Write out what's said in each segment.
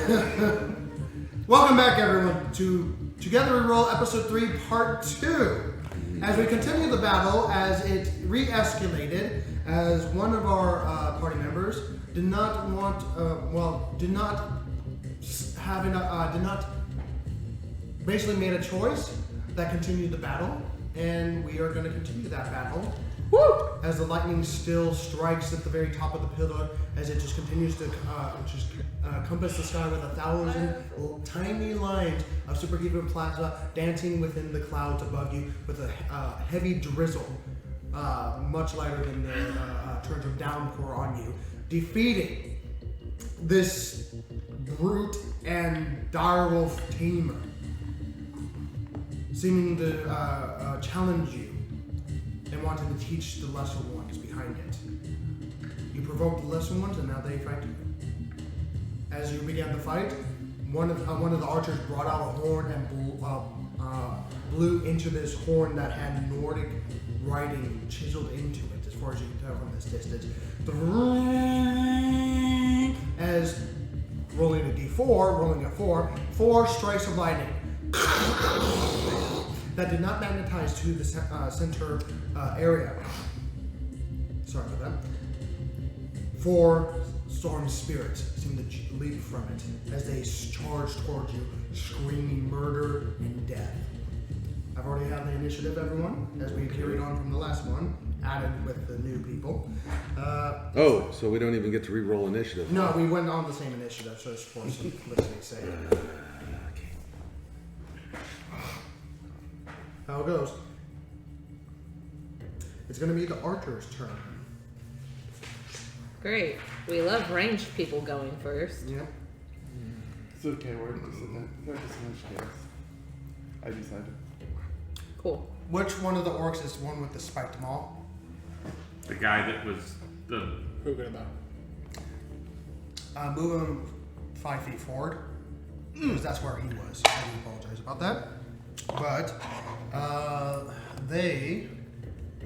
Welcome back, everyone, to Together We Roll Episode 3, Part 2. As we continue the battle, as it re-escalated, as one of our party members did not basically made a choice that continued the battle, and we are going to continue that battle. Woo! As the lightning still strikes at the very top of the pillar, as it just continues to compass the sky with 1,000 tiny lines of superheated plasma dancing within the clouds above you with a heavy drizzle, much lighter than the torrential downpour on you, defeating this brute and direwolf tamer, seeming to challenge you and wanting to teach the lesser ones behind it. You provoked the lesser ones, and now they fight you. As you began the fight, one of the archers brought out a horn and blew into this horn that had Nordic writing chiseled into it, as far as you can tell from this distance. As rolling a d4, rolling a 4 strikes of lightning that did not magnetize to the center area. Sorry about that. 4 storm spirits seem to leap from it as they charge towards you, screaming murder and death. I've already had the initiative, everyone, as we carried on from the last one, added with the new people. So we don't even get to re-roll initiative. No, we went on the same initiative, so it's for simplicity's sake. How it goes. It's going to be the archer's turn. Great. We love ranged people going first. Yeah. It's okay, we're disadvantaged chaos. I decided. Cool. Which one of the orcs is the one with the spiked maul? The guy that was the... Who good about? Move him 5 feet forward, because that's where he was. I do apologize about that. But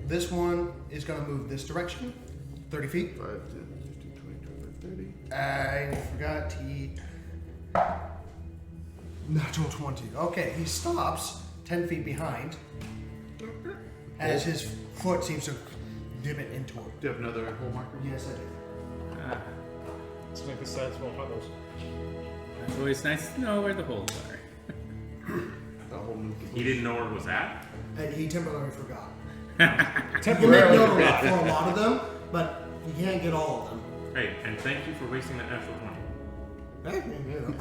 this one is going to move this direction, 30 feet. 5, 10, 15, 20, 25, 30. I forgot he... Natural 20. Okay, he stops 10 feet behind as his foot seems to divot into it. Do you have another hole marker? Yes, I do. Let's make this side small puddles. It's always nice to know where the holes are. The hole moved. He didn't know where it was at? And he temporarily forgot. Temporarily. You make note for a lot of them, but you can't get all of them. Hey, and thank you for wasting that natural 20. Hey, you know.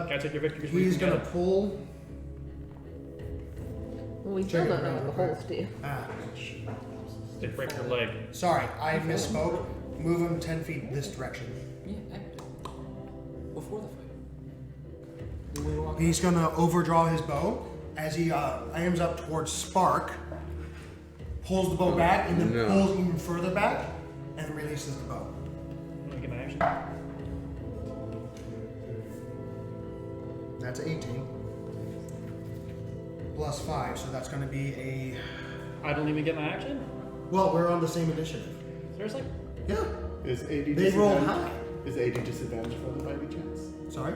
Can I take your victory? He's going to pull... Well, we still don't know what the holes do. They break your leg. Sorry, I misspoke. Move him 10 feet this direction. Yeah, before the fight. He's going to overdraw his bow as he aims up towards Spark, pulls the bow back, and then pulls even further back, and releases the bow. I'm gonna get my action. That's 18. Plus 5, so that's going to be a... I don't even get my action? Well, we're on the same initiative. Seriously? Yeah. Is 80 They rolled disadvantage? high. Is 80 disadvantage for the by any chance? Sorry?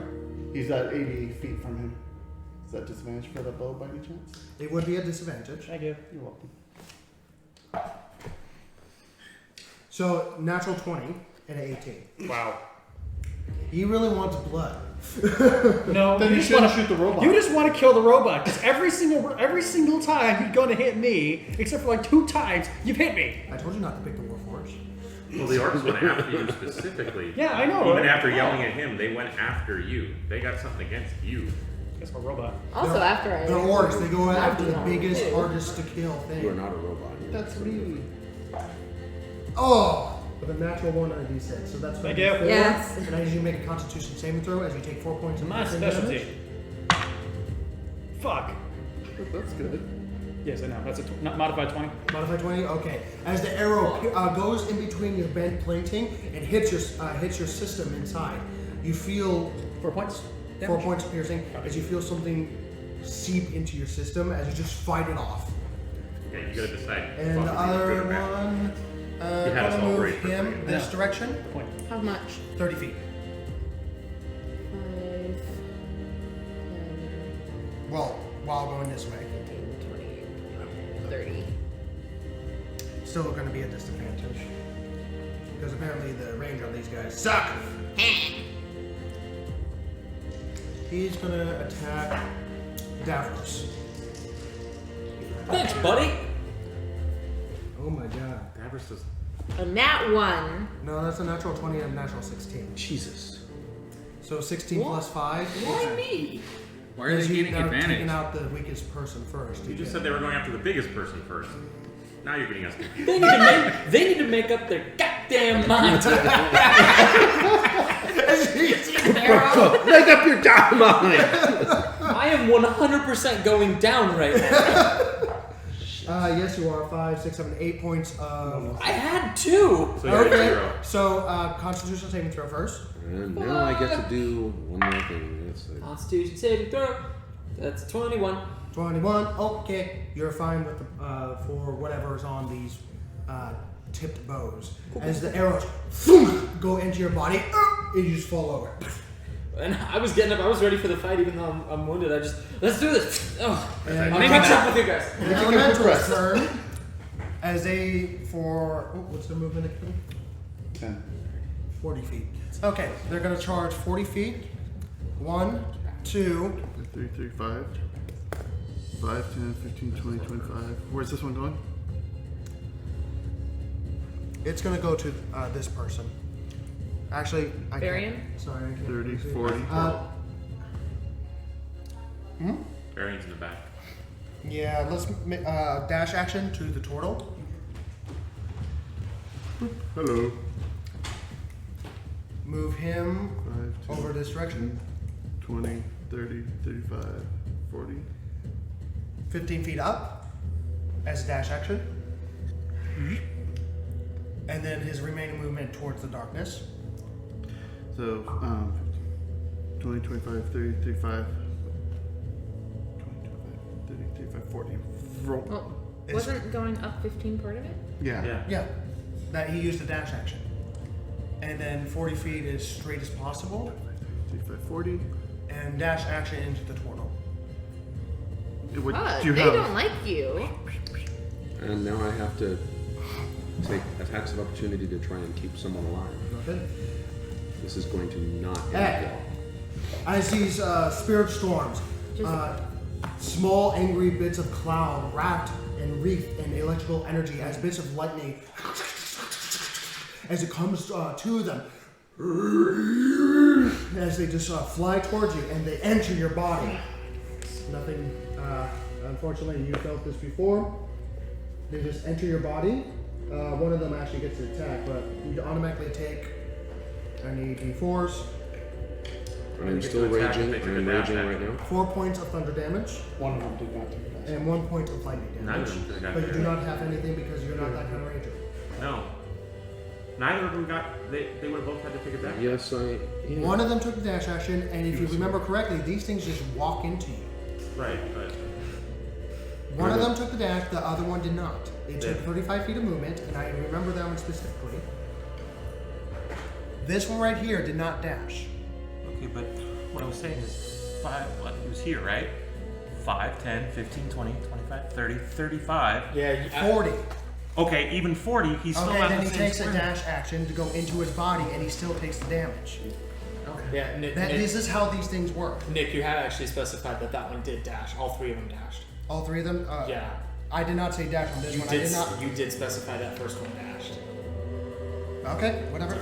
He's at 80 feet from him. Is that disadvantage for the bow by any chance? It would be a disadvantage. Thank you. You're welcome. So, natural 20 and an 18. Wow. He really wants blood. No, Then you just shouldn't wanna- shoot the robot. You just want to kill the robot because every single time you're going to hit me, except for like 2 times, you've hit me. I told you not to pick the Warforged. Well, the orcs went after you specifically. Yeah, I know. Even right? after yelling at him, they went after you. They got something against you. That's my robot. Also, after I... The orcs, they go after the Yeah. biggest, hardest to kill You are thing. not a robot. That's me. Oh! With a natural 1 on a d6, so that's Thank be you. 4. Yes. And as you make a Constitution saving throw, as you take 4 points of My piercing specialty. damage. Fuck. That's good. Yes, I know. That's a not modified 20. Modify 20. Okay. As the arrow goes in between your bent plating and hits your system inside, you feel 4 points. 4 points of piercing as you feel something seep into your system as you just fight it off. Yeah, you gotta decide. And fuck, the is he other good or bad? one, You had us gonna all move braced for him three. this Yeah. direction, Point. How much? 30 feet. 5, while going this way. 15, 20, 30. Still going to be a disadvantage. Because apparently the range on these guys suck. He's going to attack Davros. Thanks, buddy. Oh my god. Davros does. A nat 1. No, that's a natural 20 and a natural 16. Jesus. So 16 plus 5. Why me? Why are they Because gaining you're taking advantage? out the weakest person first. You just said they were going after the biggest person first. Now you're getting us confused. They need to make up their goddamn mind. Make up your damn mind! I am 100% going down right now. Yes, you are. 5, 6, 7, 8 points of. I had 2. So you're at Okay. 0. So, Constitutional saving throw first. And now I get to do one more thing. That's it. Constitution saving throw. That's 21. 21. Okay, you're fine with the for whatever is on these tipped bows. As the arrows go into your body, you just fall over. And I was getting up. I was ready for the fight, even though I'm wounded. Let's do this. Oh, And I'll catch up with you guys. the elemental's turn. As what's their movement again? 10. 40 feet. Okay, they're gonna charge 40 feet. 1, 2. 3, 3, 5. 5, 10, 15, 20, 25. Where's this one going? It's gonna go to this person. Actually, I Varian? can't. Sorry, I can't. 30, see. 40. Varian's in the back. Yeah, let's dash action to the turtle. Hello. Move him 5, 10, over this direction. 20, 30, 35, 40. 15 feet up as a dash action. And then his remaining movement towards the darkness. So, 20, 25, 30, 35. 20, 25, 30, 35, 40. Roll. Well, wasn't going up 15 part of it? Yeah. Yeah. Yeah, that he used a dash action. And then 40 feet as straight as possible. 35, 40. And dash action into the turtle. What Oh, do you they have? don't like you. And now I have to take attacks of opportunity to try and keep someone alive. Okay. This is going to not end Hey. well. As these spirit storms, small angry bits of cloud wrapped and wreathed in electrical energy as bits of lightning, as it comes to them, as they just fly towards you and they enter your body. Nothing, unfortunately, you felt this before. They just enter your body. One of them actually gets to attack, but you automatically take any d4s. I'm get still to attack raging. if they took I'm a dash raging action. right now. 4 points of thunder damage One of them did not take that. and 1 point of lightning None damage. of them got But you do there. not have anything because you're not that kind of ranger. No. Neither of them got. They would have both had to take a dash. Yes, I. Yeah. One of them took the dash action, and if you remember correctly, these things just walk into you. Right, but One of them took the dash, the other one did not. It took Yeah. 35 feet of movement, and I remember that one specifically. This one right here did not dash. Okay, but what I was saying is, he was here, right? 5, 10, 15, 20, 25, 30, 35. Yeah. 40. Okay, even 40, he's still Okay, not then the he same takes a sprint. dash action to go into his body, and he still takes the damage. Yeah, Nick, This is how these things work. Nick, you had actually specified that one did dash. All 3 of them dashed. All 3 of them? Yeah. I did not say dash on this You one. did. I did not. You did specify that first one dashed. Okay, whatever.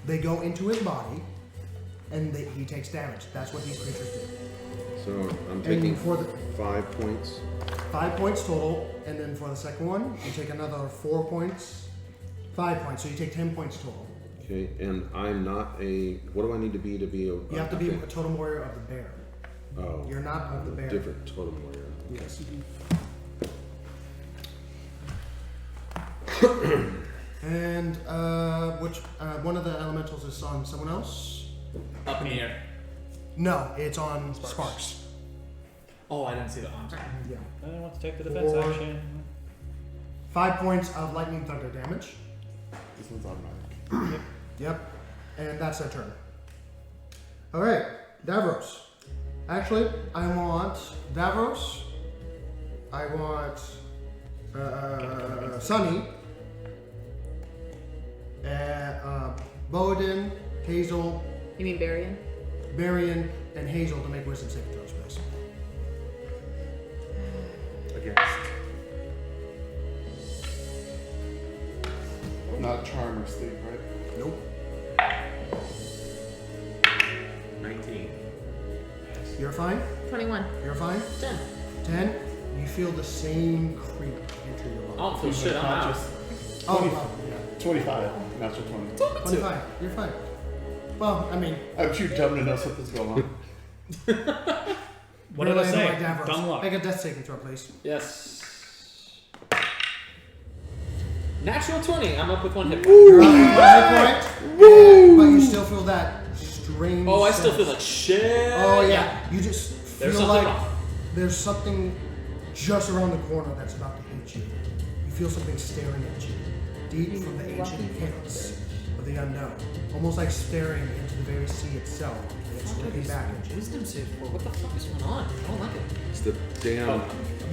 They go into his body, and he takes damage. That's what these creatures do. So I'm And taking for the 5 points. 5 points total, and then for the second one, you take another 4 points. 5 points, so you take 10 points total. Okay, and I'm not a. What do I need to be a? You have to be a totem warrior of the bear. Oh, You're not of the bear. different totem warrior. Yes. And which one of the elementals is on someone else? Up in the air. No, it's on Sparks. Oh, I didn't see the arms. Yeah. I want to take the defense Or- action. 5 points of lightning thunder damage. This one's automatic. Yep. And that's their turn. All right, Davros. Actually, I want Davros. I want Sunny. Bowden, Hazel, You mean Barian? Marion, and Hazel to make wisdom saving throws, please. Against. Not charm or sleep, right? Nope. 19. You're fine? 21. You're fine? 10. 10. You feel the same creep enter your I body. don't feel shit. I'm out. Conscious. Oh, 20. well, yeah. 25. Natural 20. 25. You're fine. Well, I mean, I'm too dumb to know something's going on. What did I say? like Davros. Dumb luck. Make a death saving throw, please. Yes. Natural 20. I'm up with 1 hit point. You're up with 1 hit point, but you still feel that strange. Oh, I still sense. feel like shit. Oh yeah, you just feel There's something like wrong. there's something just around the corner that's about to hit you. You feel something staring at you, deep from the ancient pits of the unknown, almost like staring into the very sea itself. It's looking back at you. Wisdom save for what the fuck is going on? I don't like it. It's the damn.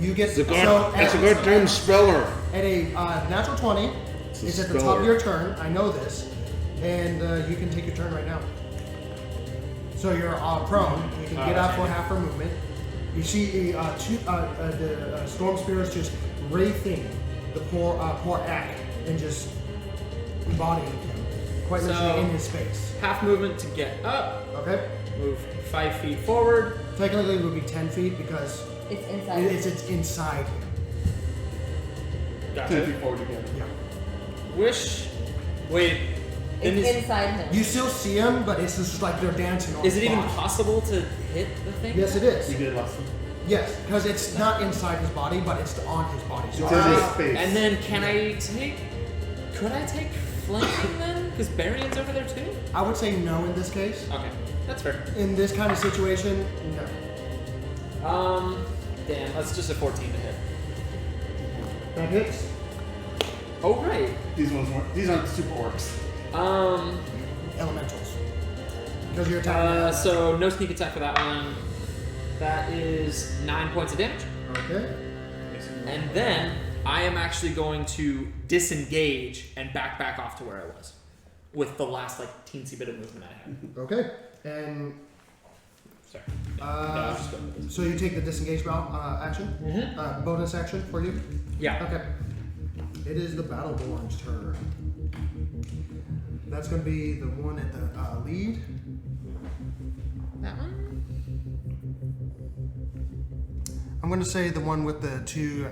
You get It's a so goddamn speller. at a natural 20. It's a It's at the top speller. of your turn. I know this, and you can take your turn right now. So you're prone. You can get out for half a movement. You see the storm spirits just wraithing the poor Ack and just embodying him, quite literally in his space. Half movement to get up. Okay. Move 5 feet forward. Technically, it would be 10 feet because It's inside. it's inside him. 10 Gotcha. feet forward again. Yeah. Wish. Wait. then It's is, inside him. You still see him, but it's just like they're dancing on is it his even body. possible to hit the thing? Yes, it is. We did last time. Yes, because it's not inside his body, but it's on his body. So It's in his face. And then can I take? Could I take flanking then? Because Barian's over there too. I would say no in this case. Okay, that's fair. In this kind of situation, no. Damn, that's just a 14 to hit. That hits. Oh right. These aren't super orcs. Elementals. Because you're attacking. So no sneak attack for that one. That is 9 points of damage. Okay. And then I am actually going to disengage and back off to where I was, with the last like teensy bit of movement I had. Okay. And Sorry. No, I was just going with this. so you take the disengage action, bonus action for you. Yeah. Okay. It is the Battleborn's turn. That's going to be the one at the lead. That one? I'm going to say the one with the two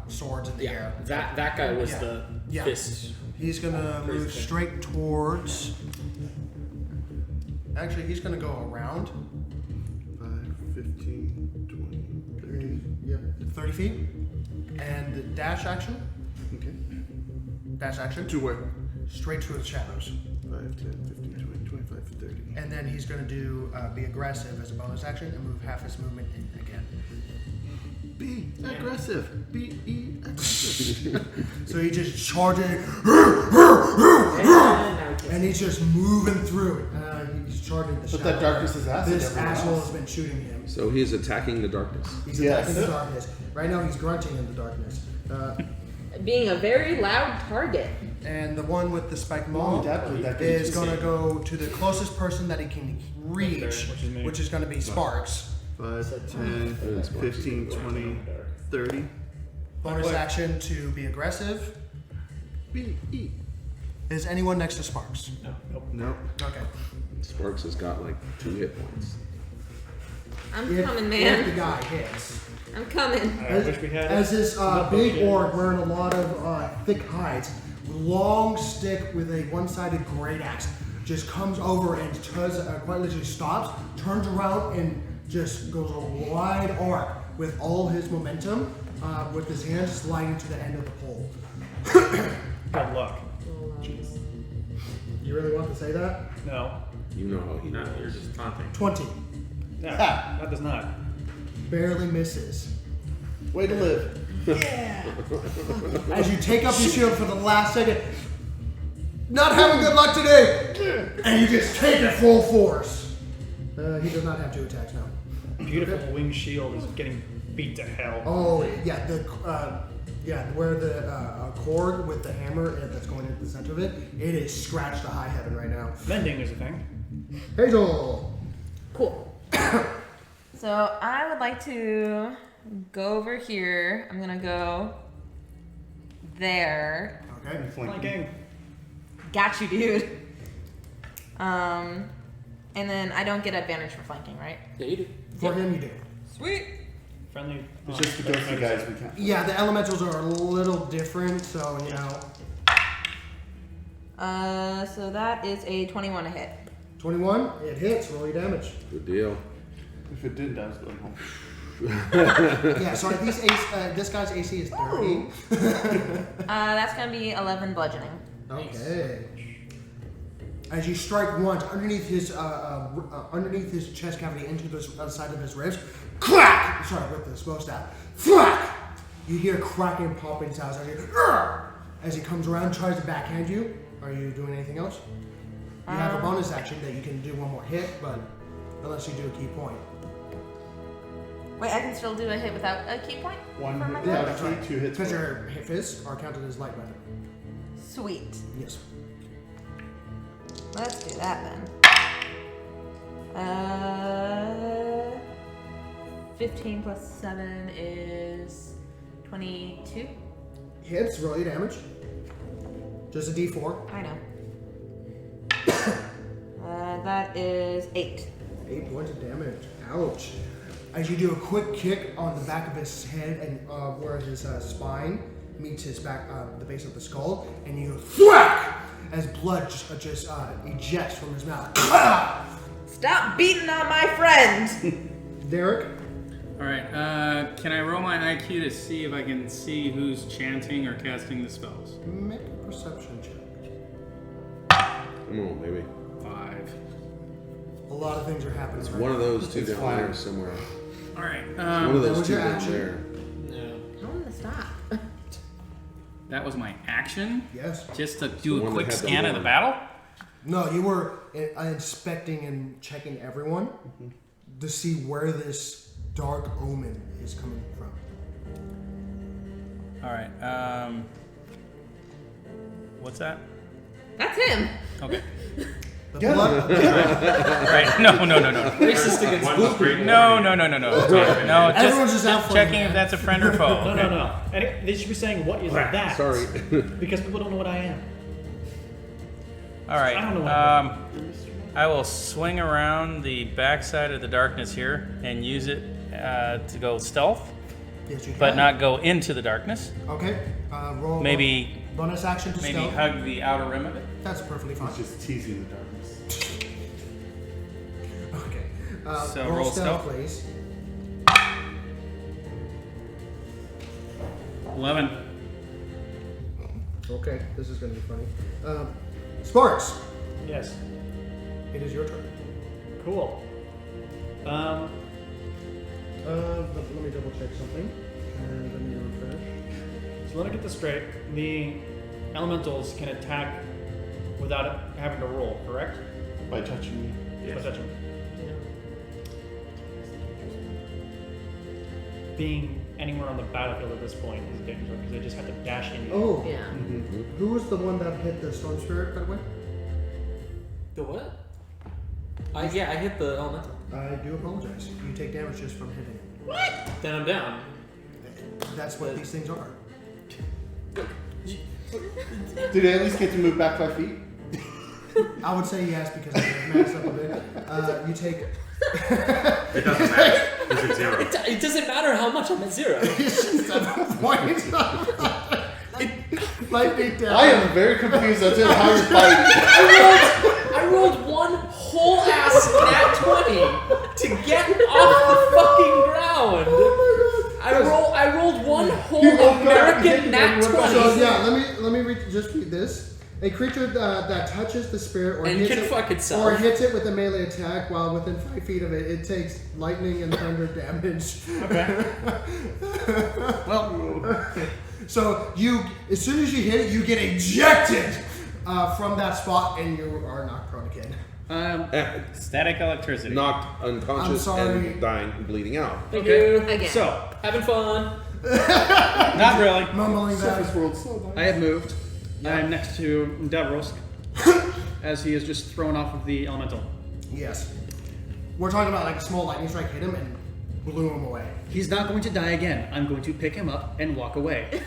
swords in the Yeah. air. That guy was Yeah. the Yeah. fist. He's going to Crazy move thing. straight towards. Actually, he's going to go around. 5, 15, 20, 30. Yep. 30 feet. And dash action. Okay. Dash action. To where? Straight to the shadows. 5, 10, 15, 20, 25, 30. And then he's going to do be aggressive as a bonus action and move half his movement in again. Be aggressive. Be aggressive. So he just charges and he's just moving through it. He's charging the But shadow. that darkness is acid This everywhere asshole else. has been shooting him. So he's attacking the darkness. He's Yes. attacking the darkness. Right now he's grunting in the darkness. Being a very loud target. And the one with the spiked Mom maul and Dad played that game is too. going to go to the closest person that he can reach, which is going to be Sparks. 5, 10, 15, 20, 30. Bonus action to be aggressive. Be. Is anyone next to Sparks? Nope. Okay. Sparks has got like 2 hit points. I'm If coming, the man. guy hits. I'm coming. I wish we had As this enough big potions. orc wearing a lot of thick hides, long stick with a one-sided great axe, just comes over and does quite literally stops, turns around and just goes a wide arc with all his momentum, with his hands sliding to the end of the pole. Good luck. You really want to say that? No. You know how he No, knows. you're just taunting. 20. No, that does not. Barely misses. Way to live. As you take up your shield for the last second, not having good luck today, and you just take it full force. He does not have 2 attacks now. beautiful wing shield is getting beat to hell. Oh yeah, where the cord with the hammer that's going into the center of it, it is scratched to high heaven right now. Mending is a thing. Hazel. Cool. So I would like to go over here. I'm gonna go there. Okay. Flanking. Got you, dude. And then I don't get advantage for flanking, right? Yeah, you do. For him, you do. Sweet. Friendly. It's just the ghostly guys we can't. Yeah, the elementals are a little different, so you know. So that is a 21 to hit. 21, it hits. Roll your damage. Good deal. If it didn't, I was going home. Yeah, sorry. This guy's AC is 30. That's gonna be 11 bludgeoning. Okay. As you strike once underneath his chest cavity into the side of his ribs, crack! Sorry, with the bow staff, crack! You hear cracking, popping sounds as he comes around, tries to backhand you. Are you doing anything else? You have a bonus action that you can do one more hit, but unless you do a key point. Wait, I can still do a hit without a key point? One For hit my without Yeah, a that's key, right. 2 hits. Because for- your fists are counted as light weapon. Sweet. Yes. Let's do that then. 15 plus 7 is 22. Hits, roll your damage. Just a d4. I know. That is 8. 8 points of damage. Ouch. As you do a quick kick on the back of his head and where his spine meets his back, the base of the skull, and you whack as blood just ejects from his mouth. Stop beating on my friend! Derek, Alright, can I roll my IQ to see if I can see who's chanting or casting the spells? make a perception check. Come on, baby. 5. A lot of things are happening. It's right one of now. those two It's down fine. there somewhere. Alright, One of that those was two your down action. there. No. Tell him to stop. that was my action? Yes. Just to the do a one quick that had the scan of the horn. battle? No, you were inspecting and checking everyone to see where this dark omen is coming from. Alright, what's that? That's him! Okay. The blood. Right, no. Racist against One blue. straight No, warning. Everyone's just out for checking you, if man. that's a friend or foe. No. And they should be saying, what is that? Sorry. Because people don't know what I am. Alright, I don't know what I will swing around the backside of the darkness here and use it to go stealth, Yes, you but can. not go into the darkness. Okay. Roll. Maybe Bonus action to maybe stealth. hug the outer rim of it. That's perfectly fine. It's just teasing the darkness. Okay. So roll roll stealth, stealth. please. 11. Okay, this is going to be funny. Sparks, Yes. it is your turn. Cool. Let me double check something. And let me refresh. So let me get this straight. The elementals can attack without having to roll, correct? By touching me. By touching. Being anywhere on the battlefield at this point is dangerous because they just have to dash in. Oh, Yeah. who was the one that hit the storm spirit, by the way? The what? I hit the elemental. I do apologize. You take damage just from hitting it. Then I'm down. That's what these things are. Did I at least get to move back 5 feet? I would say yes because I maxed up a bit. You take. It doesn't matter. It's at 0. It doesn't matter how much I'm at 0. 7 points. Lightning damage. I am very confused as to how you're fighting. I rolled one whole ass nat 20 to get off the fucking ground. I rolled one whole American nat 20 So yeah, let me just read this. A creature that touches the spirit or and hits can it, fuck itself. or hits it with a melee attack while within 5 feet of it, it takes lightning and thunder damage. Okay. Well, so as soon as you hit it, you get ejected from that spot, and you are knocked prone again. Static electricity. knocked unconscious I'm sorry. and dying, bleeding out. Thank Okay. you. Again. So, Having fun. not really. Mumbling Surface that. world so nice. I have moved. I'm next to Davros, as he is just thrown off of the elemental. Yes. We're talking about like a small lightning strike hit him and blew him away. He's not going to die again. I'm going to pick him up and walk away.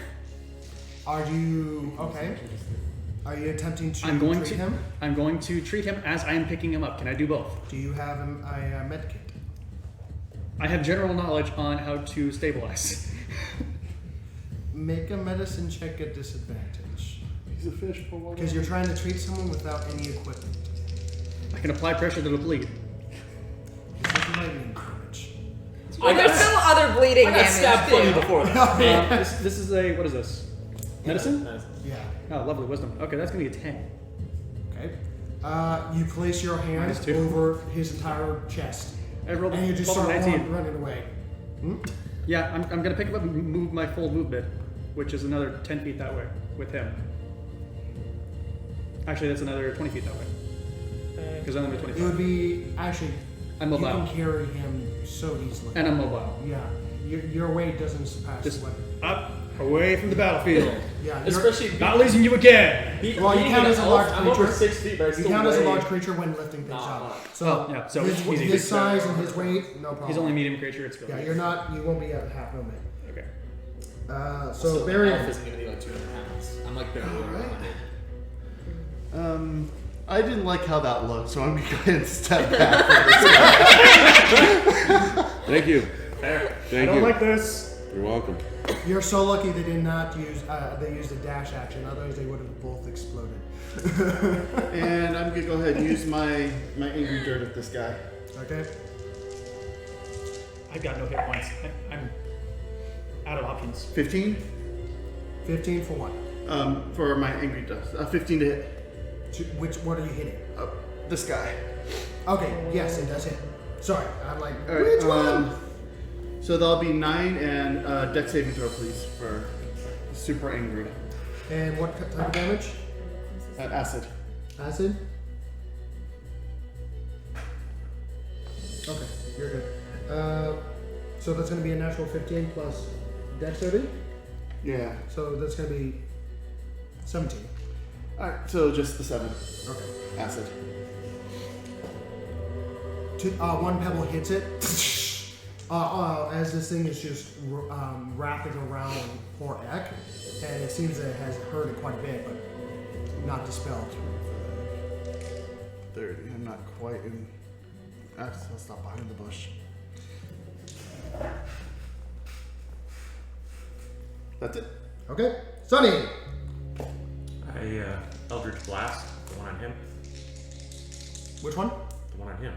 Are you okay? Are you attempting to I'm going treat to. him? I'm going to treat him as I am picking him up. Can I do both? Do you have a med kit? I have general knowledge on how to stabilize. Make a medicine check at disadvantage. He's a fish for one. Because you're trying to treat someone without any equipment. I can apply pressure that'll bleed. This is lightning damage. Well, there's still other bleeding I got damage stabbed funny too. before that. This is a what is this? Medicine? Yeah. Oh, lovely wisdom. Okay, that's gonna be a 10. Okay. You place your hand Minus 2. over his entire chest, I rolled and you just rolled start a 19. running away. Yeah, I'm gonna pick him up and move my full movement, which is another 10 feet that way with him. Actually, that's another 20 feet that way. Because I'm only It 25. would be actually. I'm You mobile. can carry him so easily. And I'm mobile. Yeah. Your weight doesn't surpass Just what. up, away from the battlefield. Yeah. You're, Especially Not losing you again. Well, you count as a large I'm over creature. 6 feet, but I you still count as a weigh- large creature when lifting things Nah. up. So, Oh, yeah, so his, he's easy. his size and his weight, no problem. He's only a medium creature. It's good. Yeah, you're not. You won't be at half movement. Okay. So the Barry. elf isn't gonna be like 200 pounds. I'm like barely over 100. I didn't like how that looked, so I'm gonna go ahead and step back. Thank you. Fair. Thank I don't you. like this. You're welcome. You're so lucky they did not use. They used a dash action. Otherwise, they would have both exploded. And I'm gonna go ahead and use my angry dirt at this guy. Okay. I've got no hit points. I'm out of options. 15 15 for what? for my angry dust. 15 to hit. What are you hitting? This guy. Okay. Yes, it does hit. Sorry, I'm like. All right, Which one? So that'll be 9 and dex saving throw, please, for super angry. And what type of damage? Acid. Acid. Okay, you're good. So that's going to be a natural 15 plus dex saving. Yeah. So that's going to be 17. All right. So just the 7 Okay. acid. One pebble hits it. As this thing is just wrapping around poor Ek, and it seems that it has hurt it quite a bit, but not dispelled. 30. I'm not quite in. I'll stop behind the bush. That's it. Okay, Sonny. Eldritch Blast, the one on him. Which one? The one on him.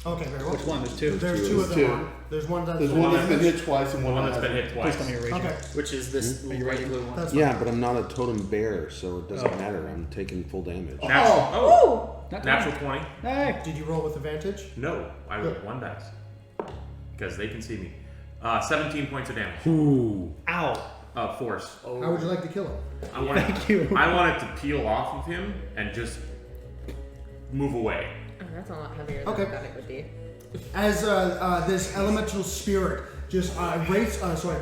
Okay, very well. Which one? There's two. There's two of them. Two. On. There's one that's There's full one that's been damage. hit twice and The one one that's that been hit Please twice. tell me you're raging. Okay, Which is this light blue one. that's Yeah, fine. but I'm not a totem bearer, so it doesn't matter. I'm taking full damage. Natural, Not natural 20. Hey. Did you roll with advantage? No, I rolled 1 dice. Because they can see me. 17 points of damage. Ooh. Ow. Force. How would you like to kill him? I want Thank you. I want it to peel off of him and just move away. Oh, that's a lot heavier than Okay. I thought it would be. As this elemental spirit just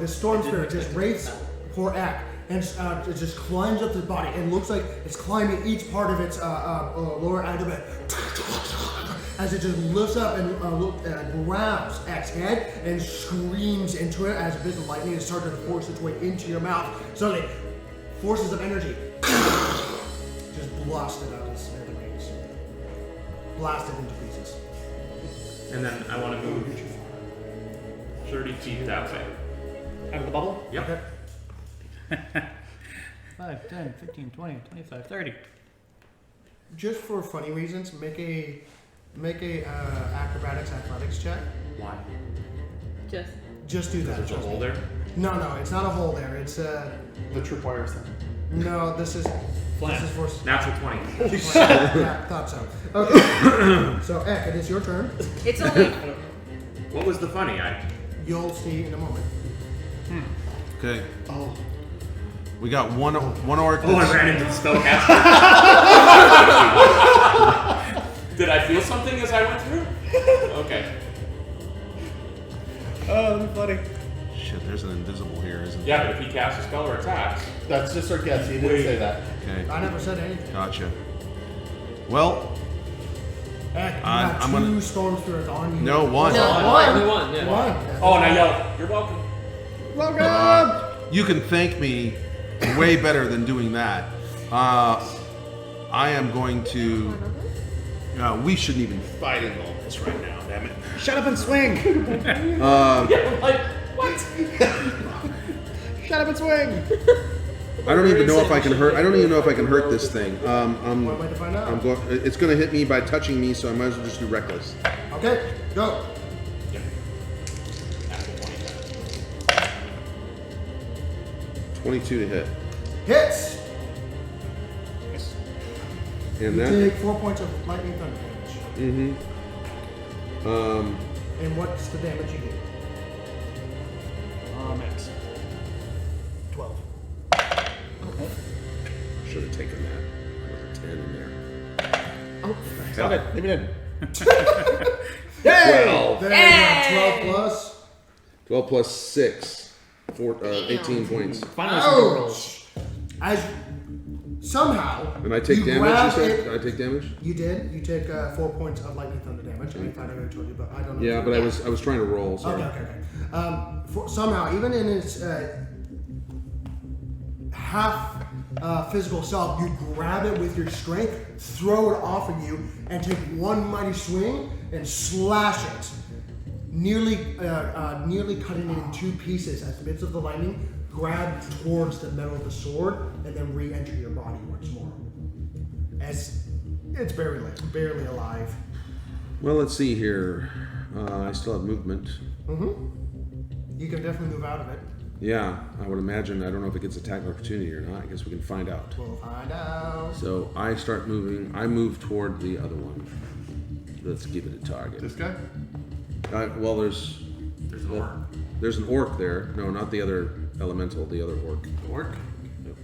this storm spirit just wraiths poor Ek and it just climbs up his body and looks like it's climbing each part of its lower abdomen as it just lifts up and grabs Ek's head and screams into it as a bit of lightning is starting to force its way into your mouth. Suddenly, forces of energy just blasted out his smithereens, blasted into pieces. And then I want to move 30 feet that way. Out of the bubble? Yep. Okay. 5, 10, 15, 20, 25, 30. Just for funny reasons, make a acrobatics athletics check. Why? Just Just do that. There's a trust hole me. there. No, it's not a hole there. It's The tripwire thing. no. This is Flat. This is for. Natural 20. Yeah, thought so. Okay. So Ek, it is your turn. it's only What was the funny? You'll see in a moment. Okay. Oh. We got one orc. Oh, I ran into the spellcaster. Did I feel something as I went through? Okay. Oh, that's funny. Shit, there's an invisible here, isn't there? Yeah, but if he casts a spell or attacks, That's just our guess. He didn't say that. Okay, I never said anything. gotcha. Well, Heck, you I'm got gonna- 2 storm spirits on you. no, one. No. Only one. Yeah. One. oh, and I yelled, "You're welcome." Welcome! You can thank me way better than doing that. I am going to. We shouldn't even be fighting all this right now, damn it. Shut up and swing! Yeah, like, what? Shut up and swing! I don't even know if I can hurt. I don't even know if I can hurt this thing. One way to find out. I'm going. It's going to hit me by touching me, so I might as well just do reckless. Okay, go. 22 to hit, Hits. and You that. take 4 points of lightning thunder damage. Mm-hmm. And what's the damage you do? Max. 12. Should have taken that. There's a 10 in there. Oh, Stop it. Leave it in. Well, There you go, 12 plus. 12 plus 6. 18 points. Finally, some good rolls. As somehow. And I take you damage, grab you said? it- Did I take damage? You did. You take 4 points of lightning thunder damage. I thought I already told you, but I don't know. Yeah, but I was trying to roll, sorry. Okay. Somehow, even in its half physical self, you grab it with your strength, throw it off of you, and take one mighty swing and slash it, nearly cutting it in 2 pieces as bits of the lightning grab towards the metal of the sword and then re-enter your body once more. As it's barely alive. Well, let's see here. I still have movement. You can definitely move out of it. Yeah, I would imagine. I don't know if it gets attack opportunity or not. I guess we can find out. We'll find out. So I start moving. I move toward the other one. Let's give it a target. This guy? Well, there's There's an orc. there's an orc there. No, not the other elemental. The other orc. Orc? Yep.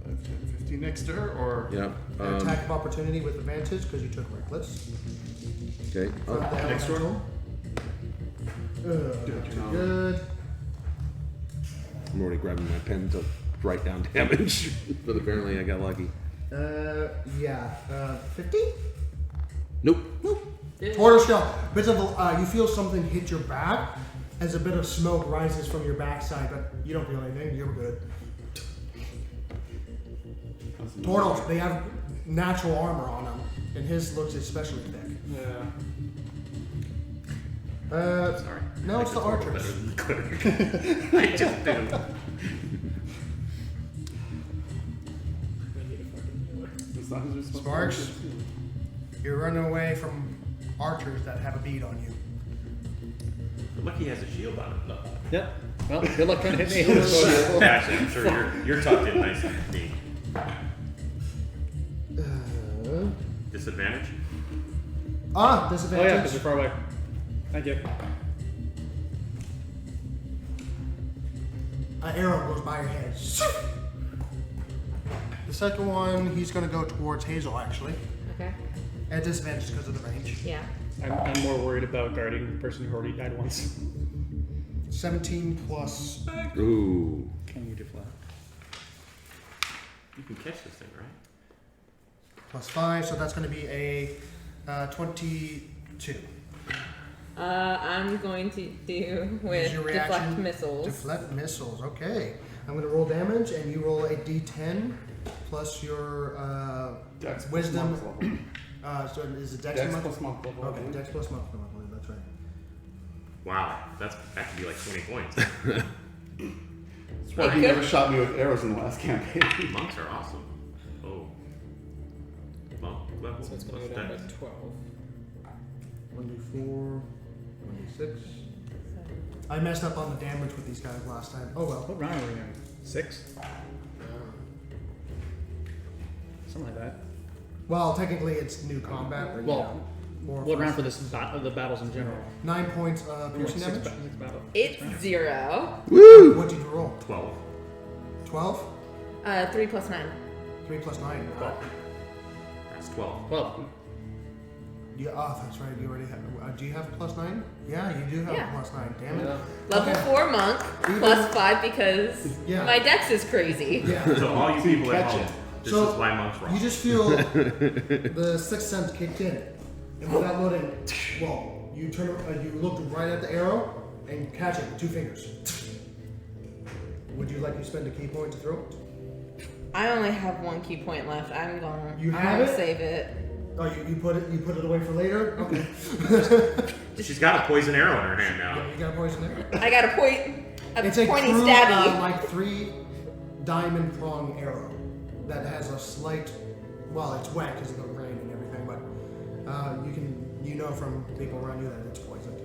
5, 10, 15 next to her, or? Yep. An attack of opportunity with advantage because you took reckless. Okay. From the next door? elemental. Good. I'm already grabbing my pen to write down damage, but apparently I got lucky. Yeah. 50? Nope. Tortoise shell. Bits of you feel something hit your back as a bit of smoke rises from your backside, but you don't feel anything. You're good. Tortoise, they have natural armor on them, and his looks especially thick. Yeah. Sorry. No, I it's the just rolled archers. better than the cleric. I just do. It's not his responsibility. Sparks, you're running away from archers that have a bead on you. Lucky he has a shield on him, though. Yep. Well, good luck trying to hit me. Actually, I'm sure you're tucked in nice and neat. Disadvantage? Ah, Oh disadvantage. yeah, because you're far away. Thank you. An arrow goes by your head. The second one, he's going to go towards Hazel, actually. Okay. At disadvantage because of the range. Yeah. I'm more worried about guarding the person who already died once. 17 plus. Ooh. Can you deflect? You can catch this thing, right? Plus 5, so that's going to be a 22. I'm going to do with Use your deflect reaction. missiles. Deflect missiles, okay. I'm going to roll damage, and you roll a d10 plus your Dex plus wisdom. monk level. So is it Dex? Dex monk? plus monk level. Okay, Dex plus monk level, I believe that's right. Wow, that could be like 20 points. That's why he never shot me with arrows in the last campaign. Monks are awesome. Oh. Monk level So it's plus going to go down dex. to 12. 1d4, 1d6. I messed up on the damage with these guys last time. Oh well. What round are we in? 6? Something like that. Well, technically it's new combat, but Well, yeah. More What or round less. for this the battles in general? 9 points piercing Six damage. battle. It's 0. Woo! What did you roll? 12. 12? 3 plus 9. 3 plus 9. That's 12. Well, That's right. You already have. Do you have a +9? Yeah, you do have Yeah. a +9. Damn it. Level Okay. 4 monk, plus 5 because Yeah. my dex is crazy. Yeah. So all you people at catch home, it. this So, is why monks rock. You just feel the sixth sense kicked in, and without loading, well, you look right at the arrow and catch it with 2 fingers. Would you like to spend a key point to throw it? I only have 1 key point left. I'm going You to have it? save it. Oh, you put it away for later. Okay. She's got a poison arrow in her hand now. You got a poison there. I got a It's a pointy crude, stabby. like 3 diamond prong arrow that has a slight. Well, it's wet because of the rain and everything, but you know from people around you that it's poisoned.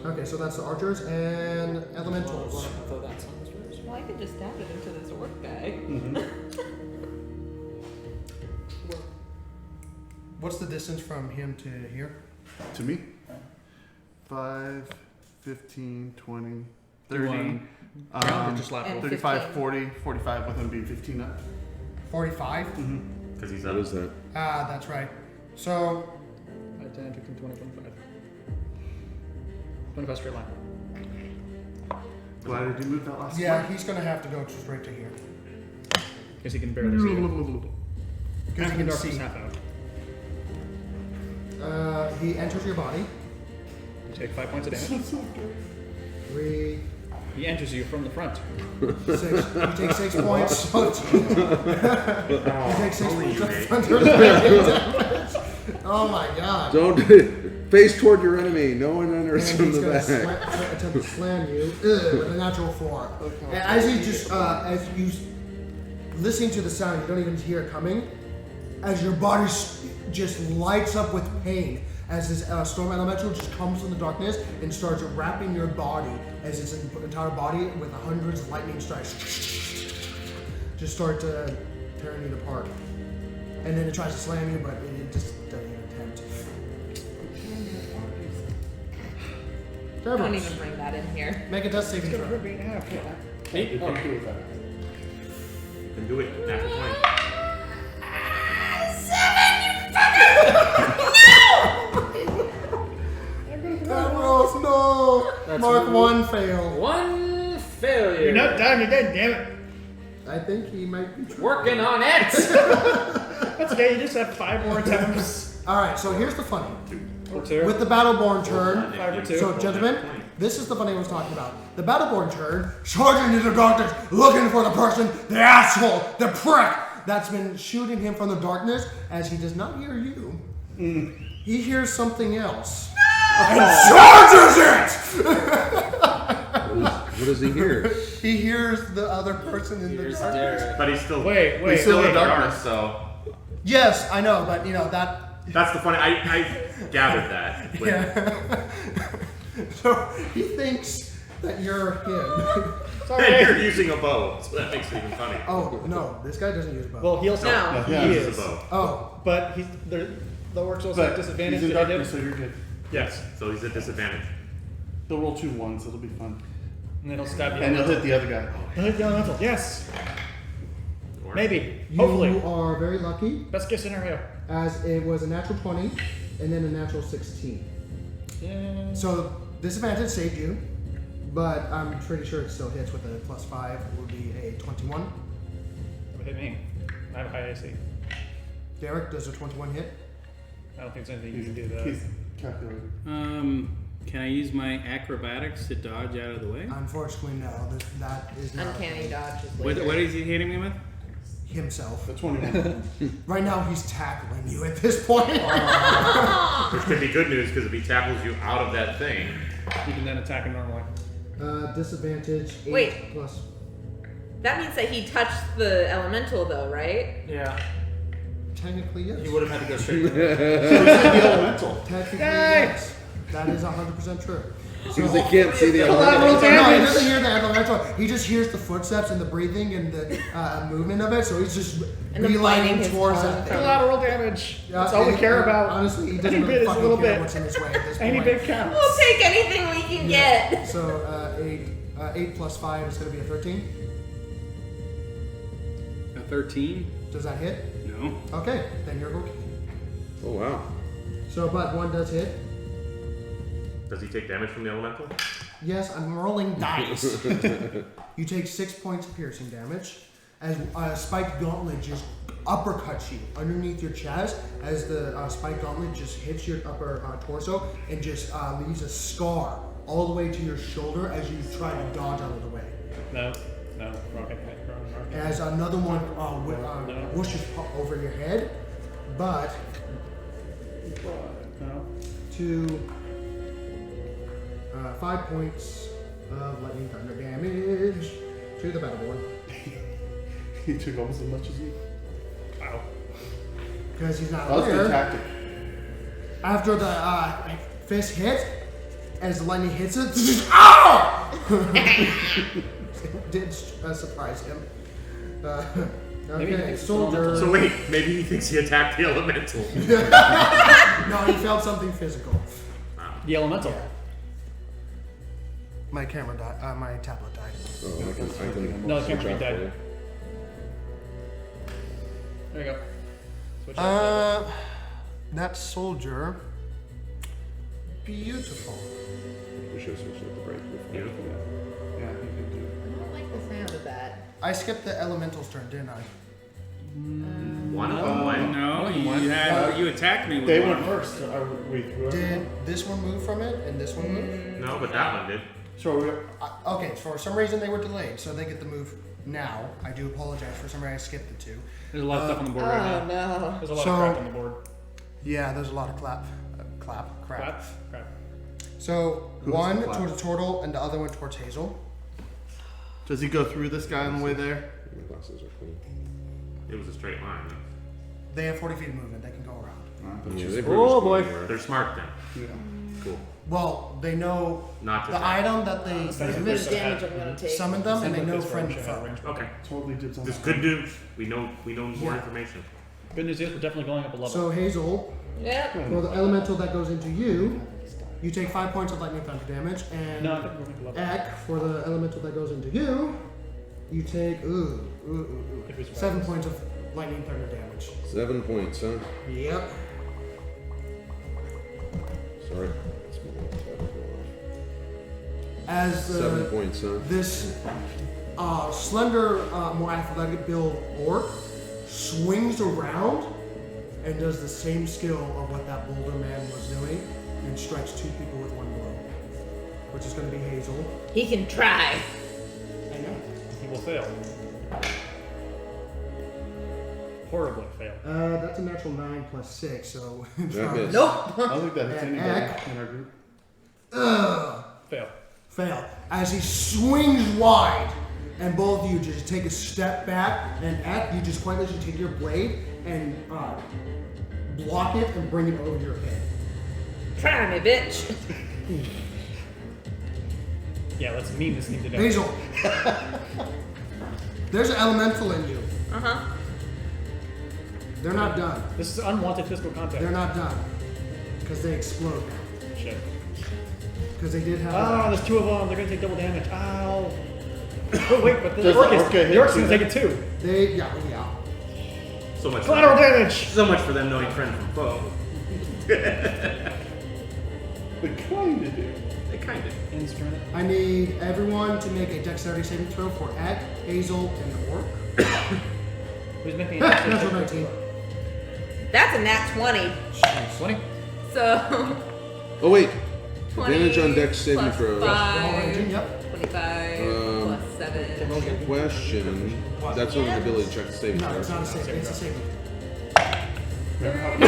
Okay, so that's the archers and elementals. Well, I could just stab it into this orc bag. What's the distance from him to here? To me? 5, 15, 20, Do 30, one round or just And lateral? 35, 15. 40, 45 with him being 15 up. 45. Because he's What up. is that? That's right. So 5, 10, 15, 20, 25. 25 straight line. Why did you move that last yeah, he's gonna have to go straight to here. Guess he can barely see you. Because Half you the can darkness, see. half out. He enters your body. You take 5 points of damage. 3, He enters you from the front. 6. You take 6 points. You take 6 only points you, of Nate. damage. Oh my god. Don't face toward your enemy. No one enters And from he's the gonna back. attempt to slam you with a natural 4. And as he just, as you listening to the sound, you don't even hear it coming. As your body just lights up with pain, as this storm elemental just comes from the darkness and starts wrapping your body, as its entire body with hundreds of lightning strikes just start tearing it apart. And then it tries to slam you, but it just doesn't even attempt. Don't even bring that in here. Make a death saving throw. You can do it. Natural 20. No! Mark 1 fail. 1 failure. You're not dying again, damn it. I think he might be true. Working on it. That's okay, you just have 5 more attempts. Alright, so here's the funny. Or 2. With the Battleborn turn, 5 or 2. so gentlemen, this is the funny I was talking about. The Battleborn turn, charging into the darkness, looking for the person, the asshole, the prick that's been shooting him from the darkness, as he does not hear you. He hears something else. And charges it! What does he hear? He hears the other person in the darkness. But he's still Wait, He's still in in the the darkness. dark, so Yes, I know, but you know, that... that's the funny. I gathered that. When, Yeah. So he thinks that you're him. And you're using a bow, so that makes it even funny. Oh, no, this guy doesn't use a bow. Well, he'll say No. he Yeah, He is. uses a bow. Oh, But he's the orcs also have But disadvantage he's in to hit darkness, him. so you're good. Yes, so he's at disadvantage. They'll roll 2 1s, it'll be fun. And then he'll stab you. And you'll hit the other guy. He'll hit the elemental. Yes. Or- Maybe. you Hopefully. are very lucky, Best case scenario. as it was a natural 20 and then a natural 16. Yeah. So disadvantage saved you, but I'm pretty sure it still hits with a +5. It would be a 21. That would hit me. I have a high AC. Derek, does a 21 hit? I don't think there's anything you can do to that. He's calculated. Can I use my acrobatics to dodge out of the way? Unfortunately, no. That is not Uncanny dodge is What, later. what is he hitting me with? himself. The 21. Right now, he's tackling you at this point. Which could be good news because if he tackles you out of that thing, You can then attack him normally. Disadvantage 8 Wait. plus. That means that he touched the elemental, though, right? Yeah. Technically, yes. He would have had to go straight to The elemental. Technically, yes. That is 100% true. Because they can't see the No, he elemental. doesn't hear the elemental. He just hears the footsteps and the breathing and the movement of it. So he's just And the biting beelining his towards tongue. that thing. Collateral damage. That's all we care about. Honestly, he Any doesn't bit really is a fucking little care bit. what's in his way at this Any point. bit counts. We'll take anything we can get. So 8 plus 5 is going to be a 13. A 13? Does that hit? No. Okay, then you're okay. Oh wow. So, but one does hit. Does he take damage from the elemental? Yes, I'm rolling dice. You take 6 points of piercing damage as a spiked gauntlet just uppercuts you underneath your chest as the spiked gauntlet just hits your upper torso and just leaves a scar all the way to your shoulder as you try to dodge out of the way. No, wrong. As another one whooshes over your head, but No. to 5 points of lightning thunder damage to the battleborn. He took almost as much as you. Wow. Because he's not That was good aware. tactic. After the fist hit, as the lightning hits it, ow! It did surprise him. Okay, soldier. So wait, maybe he thinks he attacked the elemental. No, he felt something physical. The elemental. My camera died. My tablet died. Oh, I can No, the switch camera off died. for you. There you go. Switch off. That soldier. Beautiful. We should have switched up the break before. Beautiful. Yeah, he can do it. I don't like the sound of that. I skipped the elemental's turn, didn't I? One of them went. No, you attacked me with They one. went first. Are we through everyone? Did this one move from it and this one move? No, but that one did. So we Okay, for some reason they were delayed, so they get the move now. I do apologize. For some reason I skipped the two. There's a lot of stuff on the board right now. no. There's a lot So- of crap on the board. Yeah, there's a lot of crap. Crap. So Who's one clap? towards Turtle and the other one towards Hazel. Does he go through this guy on the way there? My glasses are clean. It was a straight line. They have 40 feet of movement. They can go around. Yeah, they Oh, boy. They're smart then. Yeah. Cool. Well, they know Not to the attack. item that they How much damage I'm gonna take? summoned them, and they know Pittsburgh friend should have foe. range. Okay. Totally dibs on This that. good news. We know more Yeah. information. Good news is we're definitely going up a level. So Hazel, Yep. for the elemental that goes into you, you take 5 points of lightning thunder damage, and no, I think we're going to level. Ek, for the elemental that goes into you, you take If we survive 7 this. points of lightning thunder damage. 7 points, huh? Yep. Sorry. It's my little tab is going As off. 7 the points, huh? this slender, more athletic build orc swings around and does the same skill of what that boulder man was doing and strikes 2 people with 1 blow, which is going to be Hazel. He can try. I know. He will fail. Horribly fail. That's a natural 9 plus 6, so. That missed. Nope. I don't think that hits And anybody Ek. in our group. Fail. Fail. As he swings wide, and both of you just take a step back, and you just quite literally take your blade and block it and bring it over your head. Try me, bitch. Yeah, let's meme this thing to death. Hazel, there's an elemental in you. Uh-huh. They're not done. This is unwanted physical contact. They're not done. Because they explode now. Shit. Because they did have. Oh, there's 2 of them. They're going to take double damage. Ow. Oh, wait, but the Does orc the is orc get the orc's hit going to too take it too. They, yeah. So much. Collateral damage. So much for them knowing friend from foe. They kind of do. They kind of. Ends turn it. I need everyone to make a dexterity saving throw for Ek, Hazel, and the orc. Who's making Natural 19. That's a nat 20. 20? So. Oh, wait. 20 Advantage on dex saving plus throws. All ranging, 5, yep. 25 plus 7. Question. That's not an ability check the saving No, throw. it's not a save. It's a saving. 20!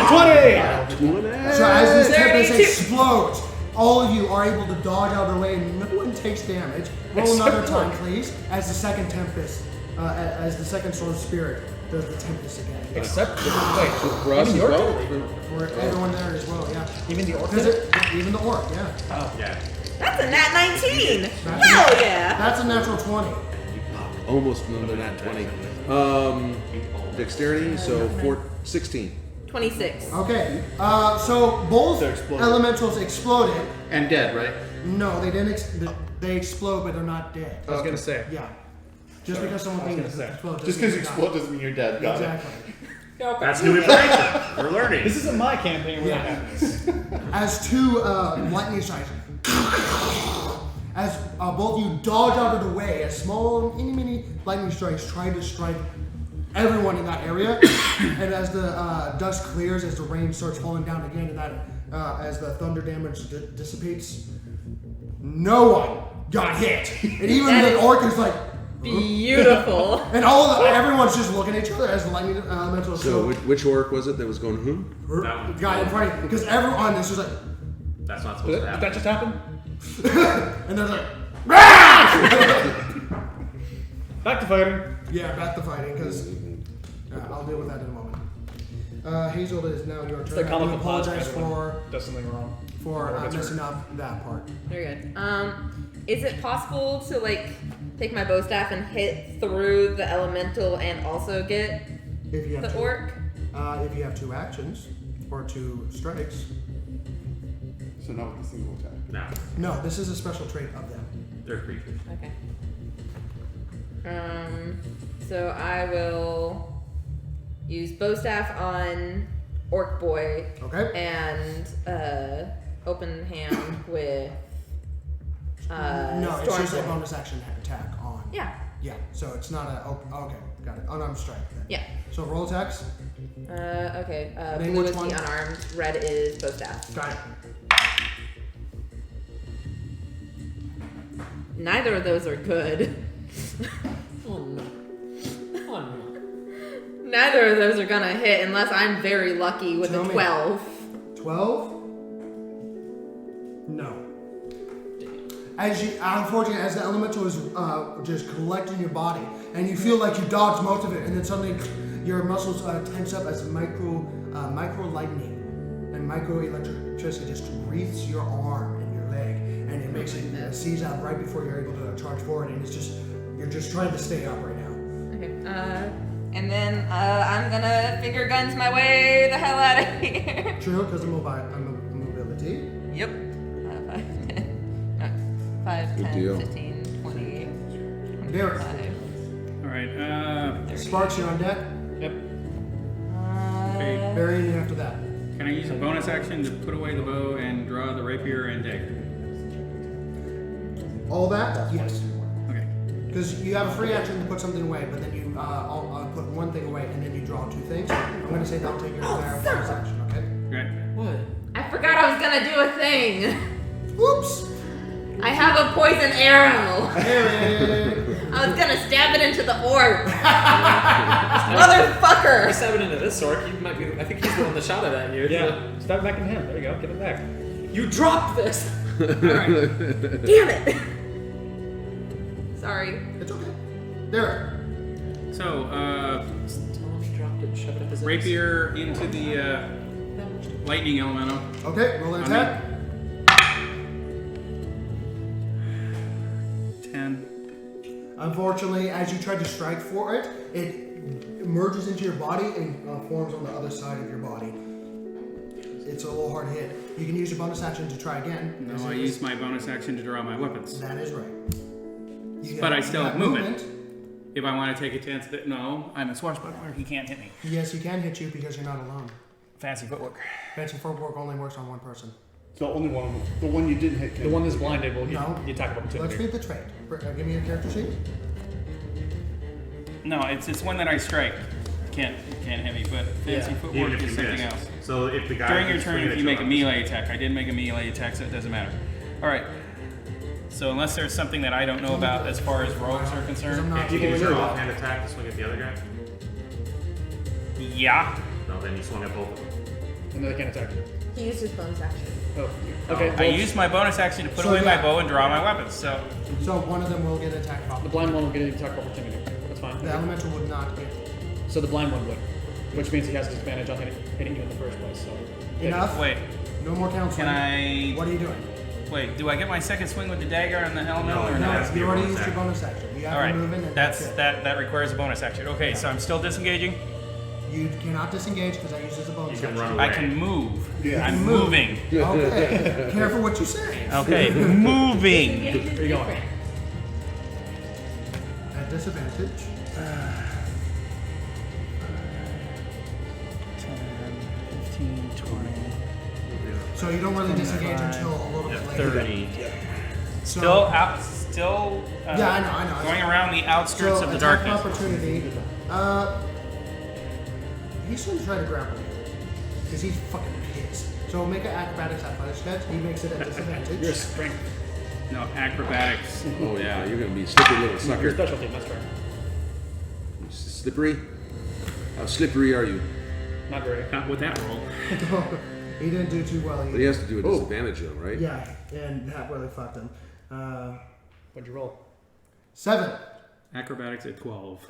So as this tempest 32. explodes, all of you are able to dodge out of the way and no one takes damage. Roll another time, please, as the second tempest, as the second storm spirit does the tempest again. Except, wait, For us as even the orc? well? For everyone there as well, yeah. Even the orc? Because even the orc, yeah. Yeah. That's a nat 19. That's Hell yeah. That's a natural 20. Almost another nat 20. Dexterity, so 16. 26. Okay, so both They're exploding. elementals exploded. And dead, right? No, they didn't. They explode, but they're not dead. I was going to say. Yeah. Just because someone I was thinks gonna say. explode. Just because you explode doesn't mean you're dead. Got Exactly. Okay. That's new information. We're learning. This isn't my campaign where that happens. As two lightning strikes, as both of you dodge out of the way, as small, mini lightning strikes try to strike everyone in that area, and as the dust clears, as the rain starts falling down again, and that as the thunder damage dissipates, no one got hit, and even That the is orc is like beautiful. and everyone's just looking at each other as the lightning elemental. So which orc was it that was going whom? That one. Guy in front of you, because everyone is just like, That's not supposed to Did happen. that just happen? and they're like, Back to fighting. yeah, back to fighting, because I'll deal with that in a moment. Hazel, it is now your turn. The I do comical apologize pause does something wrong. for messing up that part. Very good. Is it possible to like take my bow staff and hit through the elemental and also get If you have the two, orc? if you have 2 actions or 2 strikes. So not with a single attack. No, No, this is a special trait of them. they're creatures. Okay. So I will use bow staff on orc boy Okay. and open hand with No, it's just a Stormbolt. bonus action attack on. Yeah. Yeah. So it's not a. Okay, got it. Unarmed strike then. Yeah. So roll attacks. Okay. Name Blue which is one? the unarmed. Red is bow staff. Got it. Neither of those are good. Oh no. Oh no. Neither of those are gonna hit unless I'm very lucky with Tell a me. 12. 12. No. As you, unfortunately, as the elemental is just collecting your body, and you feel like you dodged most of it, and then suddenly your muscles tense up as micro lightning and micro electricity just wreaths your arm and your leg, and it makes it seize out right before you're able to charge forward, and it's just you're just trying to stay up right now. Okay. And then I'm gonna finger guns my way the hell out of here. True, because of mobility. Yep. 5, 10, Good deal. 15, 20, Derek. 25. Alright, Sparks, you're on deck. Yep. okay. Barry, and you after that. Can I use a bonus action to put away the bow and draw the rapier and dagger? All that? Yes. Okay. Because you have a free action to put something away, but then you I'll put one thing away, and then you draw 2 things. I'm going to say that'll take your entire bonus action, okay? Right. What? I forgot I was gonna do a thing. Whoops! I have a poison arrow. Eric! I was gonna stab it into the orc. Motherfucker! Stab it into this orc. You might be. I think he's the one that shot it at you. Yeah. Stab it back in him. There you go. Get it back. You dropped this. Alright. Damn it. Sorry. It's okay. Derek. So, Just tell him he dropped it and shove it up his ass. rapier into the lightning elemental. Okay, roll an attack. 10. Unfortunately, as you try to strike for it, it merges into your body and forms on the other side of your body. It's a little hard hit. You can use your bonus action to try again. No, as I it use is- my bonus action to draw my weapons. That is right. But I still you have movement. If I want to take a chance that no, I'm a swashbuckler. He can't hit me. Yes, he can hit you because you're not alone. Fancy footwork. Fancy footwork only works on one person. So only one. The one you didn't hit. The one that's blinded will get No. the attack of Let's opportunity. read the trait. Give me your character sheet. No, it's one that I strike. Can't hit me, but fancy Even footwork if is you something miss. else. So if the guy During your keeps turn, swinging if at you make a on- melee attack, I did make a melee attack, so it doesn't matter. All right. So unless there's something that I don't know about as far as rogues are concerned, If you can use your offhand attack to swing at the other guy, yeah. no, then you swung at both of them. And then they can't attack you. He used his bonus action. Oh. Okay. I well, used my bonus action to put So away my yeah. bow and draw my weapons. So So one of them will get attacked off. the blind one will get an attack of opportunity. That's fine. The elemental would not get. So the blind one would, which means he has disadvantage on hitting you in the first place. So Enough. wait, No more counseling. can I What are you doing? wait? Do I get my second swing with the dagger on the elemental or No, not? has to be You a already bonus used your action. bonus action. You have All to right, move in, and that's it. that requires a bonus action. Okay, so I'm still disengaging. You cannot disengage because I use it as a bonus You can action. run I can move. Yeah. I'm Move. moving. Okay. Careful what you say. Okay, moving. Engage is Where you going? different. At disadvantage. So you don't really disengage until a little bit later. 30. So, Still out. Still. Yeah, I know. Going around the outskirts so of the attack darkness. opportunity. He's going to try to grapple you because he's fucking pissed. So make an acrobatics athletics check. He makes it at disadvantage. Your strength. No acrobatics. Oh yeah, you're gonna be slippery little Your sucker. specialty. That's right. Slippery? How slippery are you? Not very. Not with that roll. He didn't do too well. But he has to do a disadvantage though, right? Yeah, and that really fucked him. What'd you roll? 7. Acrobatics at 12.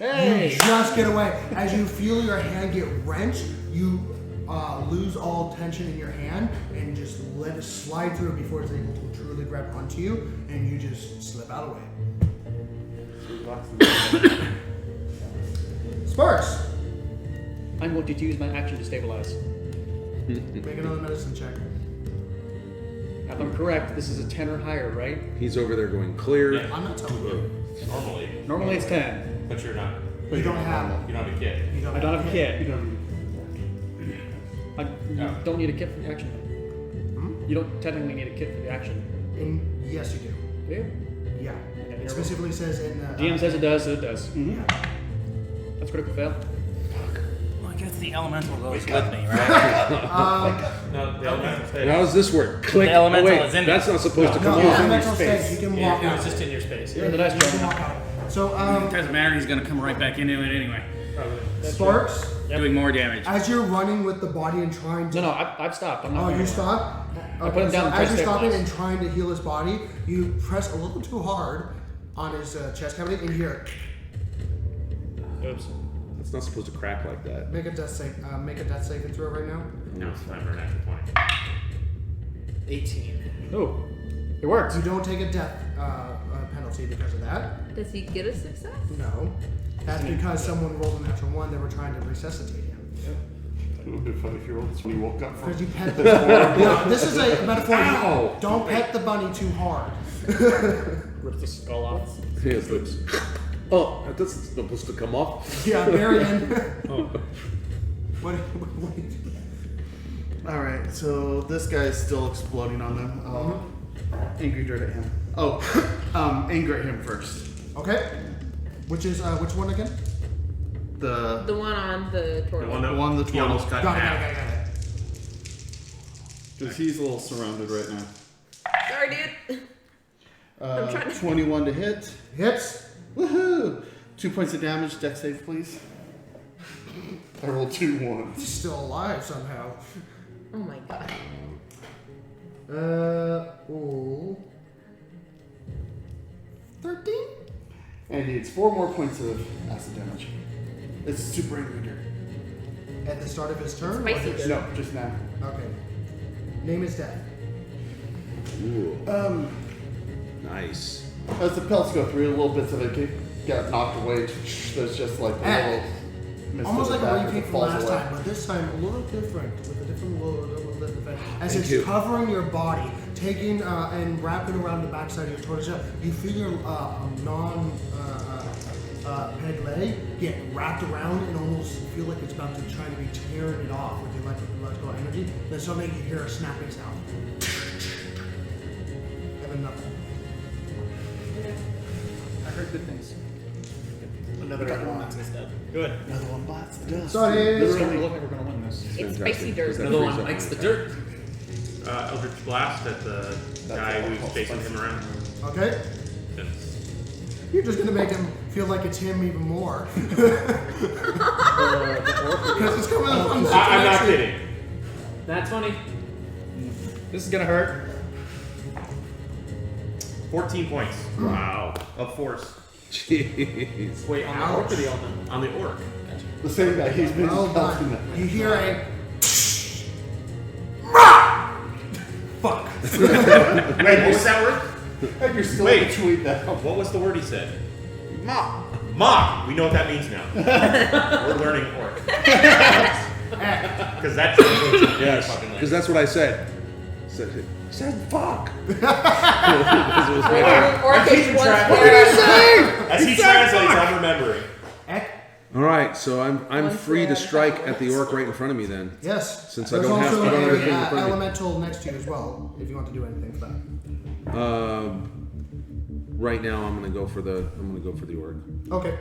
You just get away. As you feel your hand get wrenched, you lose all tension in your hand and just let it slide through before it's able to truly grab onto you, and you just slip out of the way. Sparks! I'm going to use my action to stabilize. Make another medicine check. If I'm correct, this is a 10 or higher, right? He's over there going clear. Yeah. I'm not telling you. Normally it's 10. But you're not. You don't have You don't have a kit. I don't have a kit. You don't I don't need a kit for the action. You don't technically need a kit for the action. Yes, you do. Do you? Yeah. Okay, It you're specifically says in. DM says it does, so it does. Yeah. That's critical fail. Well, I guess the elemental goes with me, right? No, the elemental stays. How does this work? Click. The elemental wait, is in that's not supposed to No, come yeah, off. elemental stays. You can walk It out. was just in your space. You're in the dice You can drum. walk out. So, It doesn't matter. He's gonna come right back into it anyway, Sparks, doing more damage. as you're running with the body and trying to. No, I've stopped. I'm not. Oh, going you anywhere. stop? I put him down and as try you're to stopping stabilize. and trying to heal his body, you press a little too hard on his chest cavity and you hear Oops. It's not supposed to crack like that. make a death save. Make a death saving throw right now. No, it's time for an natural 20. 18. Oh, it works. You don't take a death penalty because of that. Does he get a success? No, that's because someone rolled a natural 1. They were trying to resuscitate him. It would have been funny if you rolled this when you woke up from. Because you pet the No, this is a metaphor. Ow! Don't pet the bunny too hard. Rips the skull off. His lips. Oh, that's supposed to come off. Yeah, Marion. Oh. What? All right, so this guy's still exploding on them. Angry dirt at him. Oh, anger at him first. Okay. Which is which one again? The The one on the The toilet. one that one that's he almost cut in Got it. half. because he's a little surrounded right now. Sorry, dude. I'm trying to- 21 to hit. Hits. Woohoo! 2 points of damage. Dex save, please. I rolled 2 ones. He's still alive somehow. Oh my god. Ooh. 13? And he needs 4 more points of acid damage. It's super angry dirt. At the start of his turn? Spicy or just- No, just now. Okay. Name is death. Ooh, nice. As the pelts go through, little bits of it got knocked away. There's just like a little mist Almost of like it a back as repeat it from falls last away. time, but this time a little different, with a different little effect. As Thank it's you. covering your body, taking and wrapping around the backside of your torso, you feel your peg leg get wrapped around and almost feel like it's about to try to be tearing it off with the electrical energy. Then suddenly you hear a snapping sound. And then nothing. I heard good things. Another one that's messed up. Good. Another one bites the dust. Sorry. This is going to look like we're going to win this. It's spicy dirt. Another Another one one bites the dirt. Eldritch Blast at the guy who's chasing him around. Okay? You're just gonna make him feel like it's him even more. Because it's coming from the I'm not kidding. That's funny. This is going to hurt. 14 points Wow. of force Jeez. Wait, on the orc or the elemental? on the orc. The same guy. He's been Well pelting done. it. You hear a fuck. Wait, what was that word? And you're still Wait. in between now. What was the word he said? Ma. Mock. We know what that means now. We're learning orc. Because that's Yes, because that's what I said. Said fuck. Orcish once were. As he translates, I'm remembering. Ek. All right, so I'm Once free we're to out of strike town. at the orc right in front of me then. Yes. Since I There's don't have also to run a, everything in front of me. elemental next to you as well, if you want to do anything for that. Right now, I'm gonna go for the orc. Okay.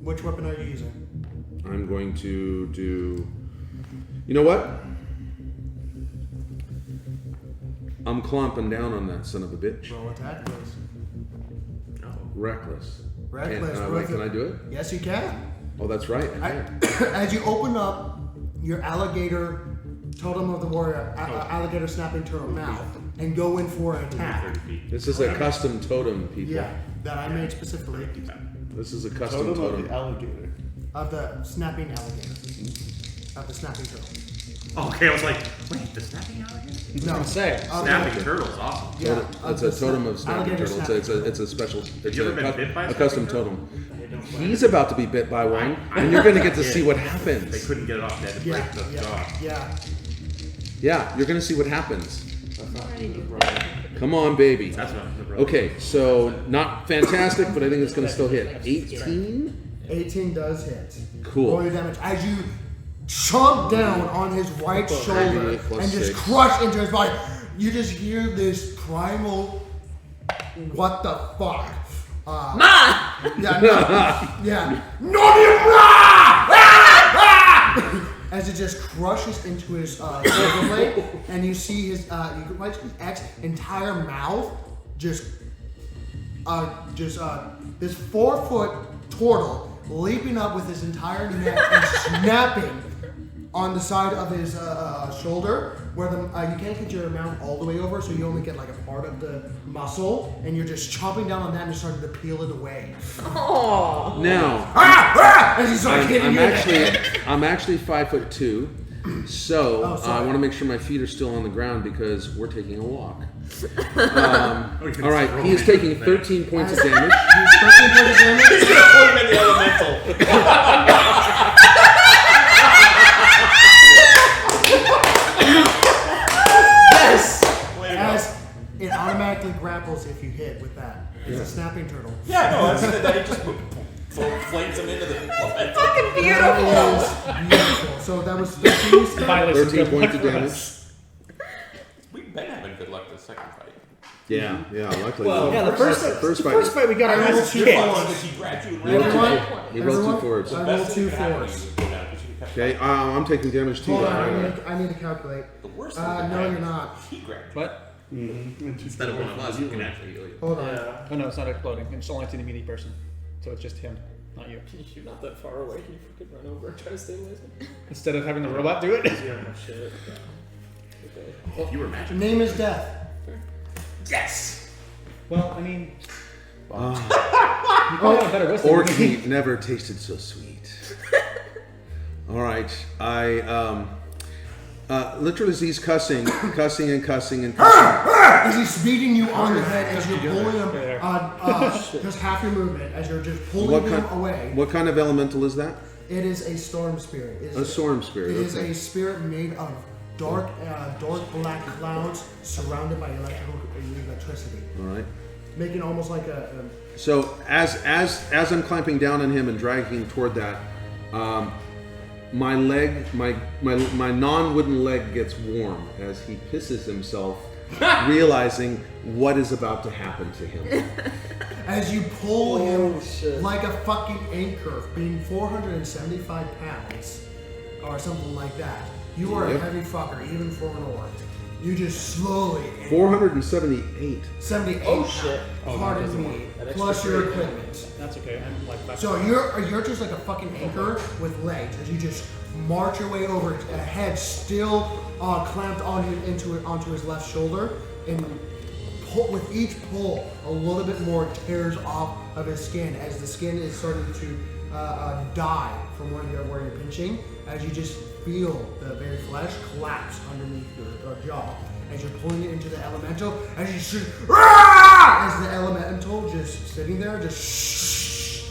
Which weapon are you using? I'm going to do. You know what? I'm clumping down on that son of a bitch. Roll attack, please. Reckless. Reckless. Wait, can I do it? Yes, you can. Oh, that's right. I can. As you open up your alligator totem of the warrior, alligator snapping turtle mouth, and go in for an attack. 30 feet. This is a custom totem, people. Yeah, that I made specifically This is a custom Totem of totem. the alligator. of the snapping alligator, of the snapping turtle. Okay, I was like, wait, the snapping alligator? No, gonna say. of Snapping the- turtle's awesome. Yeah, It's a totem of snapping alligator turtle. snapping It's a special. It's you ever been bit by a a custom snapping totem. He's about to be bit by one, and you're going to get to see what They happens. couldn't get it off. They had to break Yeah, the jaw. yeah. Yeah, you're going to see what happens. Come on, baby. That's what the Okay, so not fantastic, but I think it's going to still hit. 18. 18 does hit. Cool. Roll your damage as you chomp down on his right shoulder 98 plus and just 6. crush into his body. You just hear this primal, what the fuck? Yeah, no, yeah. As it just crushes into his shoulder blade, and you see his, you can watch his entire mouth just this 4-foot turtle leaping up with his entire neck and snapping on the side of his shoulder, where the you can't get your mouth all the way over, so you only get like a part of the muscle, and you're just chomping down on that and starting to peel it away. Oh. Now, As he starts hitting you in the head. I'm actually 5'2", so Oh, I sorry. want to make sure my feet are still on the ground because we're taking a walk. All right, he is taking 13 points of damage. He's 13 points of damage. He's gonna put him in the elemental. Yes! Way to go. As it automatically grapples if you hit with that. It's a snapping turtle. Yeah, no, that's that he just flames him into the elemental. Fucking beautiful. That is beautiful. So that was 13 stuff. Violet's some 13 good points luck of for damage. us. We've been having good luck this second fight. Yeah, luckily. Well, Yeah, the first fight we got I our rolled asses two kicked. fours. Because he grabbed you and He rolled ran two away. Everyone, He rolled two everyone, fours. I Best rolled thing two that could happen fours. to you is go down, but you kept Okay, I'm taking damage too. Hold on, though. I need to calculate. The worst thing that No, happened you're not. is he grabbed you. What? Instead of one of us, you can actually heal you. Hold on. Oh no, it's not exploding. It's only to the melee person. So it's just him, not you. You're not that far away. Can you freaking run over and try to stabilize him? Instead of having the robot do it. Yeah, shit. If you were magic. Name is death. Yes! Well, I mean, you probably have a better wisdom. Orc meat never tasted so sweet. All right, literally as he's cussing and cussing. As he's beating you on the head as you're pulling him, just half your movement as you're just pulling him away. What kind of elemental is that? It is a storm spirit. It is A storm spirit. It is Okay. a spirit made of dark black clouds surrounded by electricity, All right. making almost like a So as I'm clamping down on him and dragging him toward that, my leg, my non-wooden leg gets warm as he pisses himself, realizing what is about to happen to him. as you pull him like a fucking anchor, being 475 pounds or something like that. You are a Yep. heavy fucker, even for an orc. You just slowly 478. 78 Oh, shit. pardon me, plus your equipment. That's okay. I'm like back. So you're just like a fucking anchor with legs as you just march your way over, a head still clamped on onto his left shoulder, and with each pull, a little bit more tears off of his skin as the skin is starting to die from where you're pinching, as you just feel the very flesh collapse underneath your jaw as you're pulling it into the elemental, as you shoot, as the elemental just sitting there, just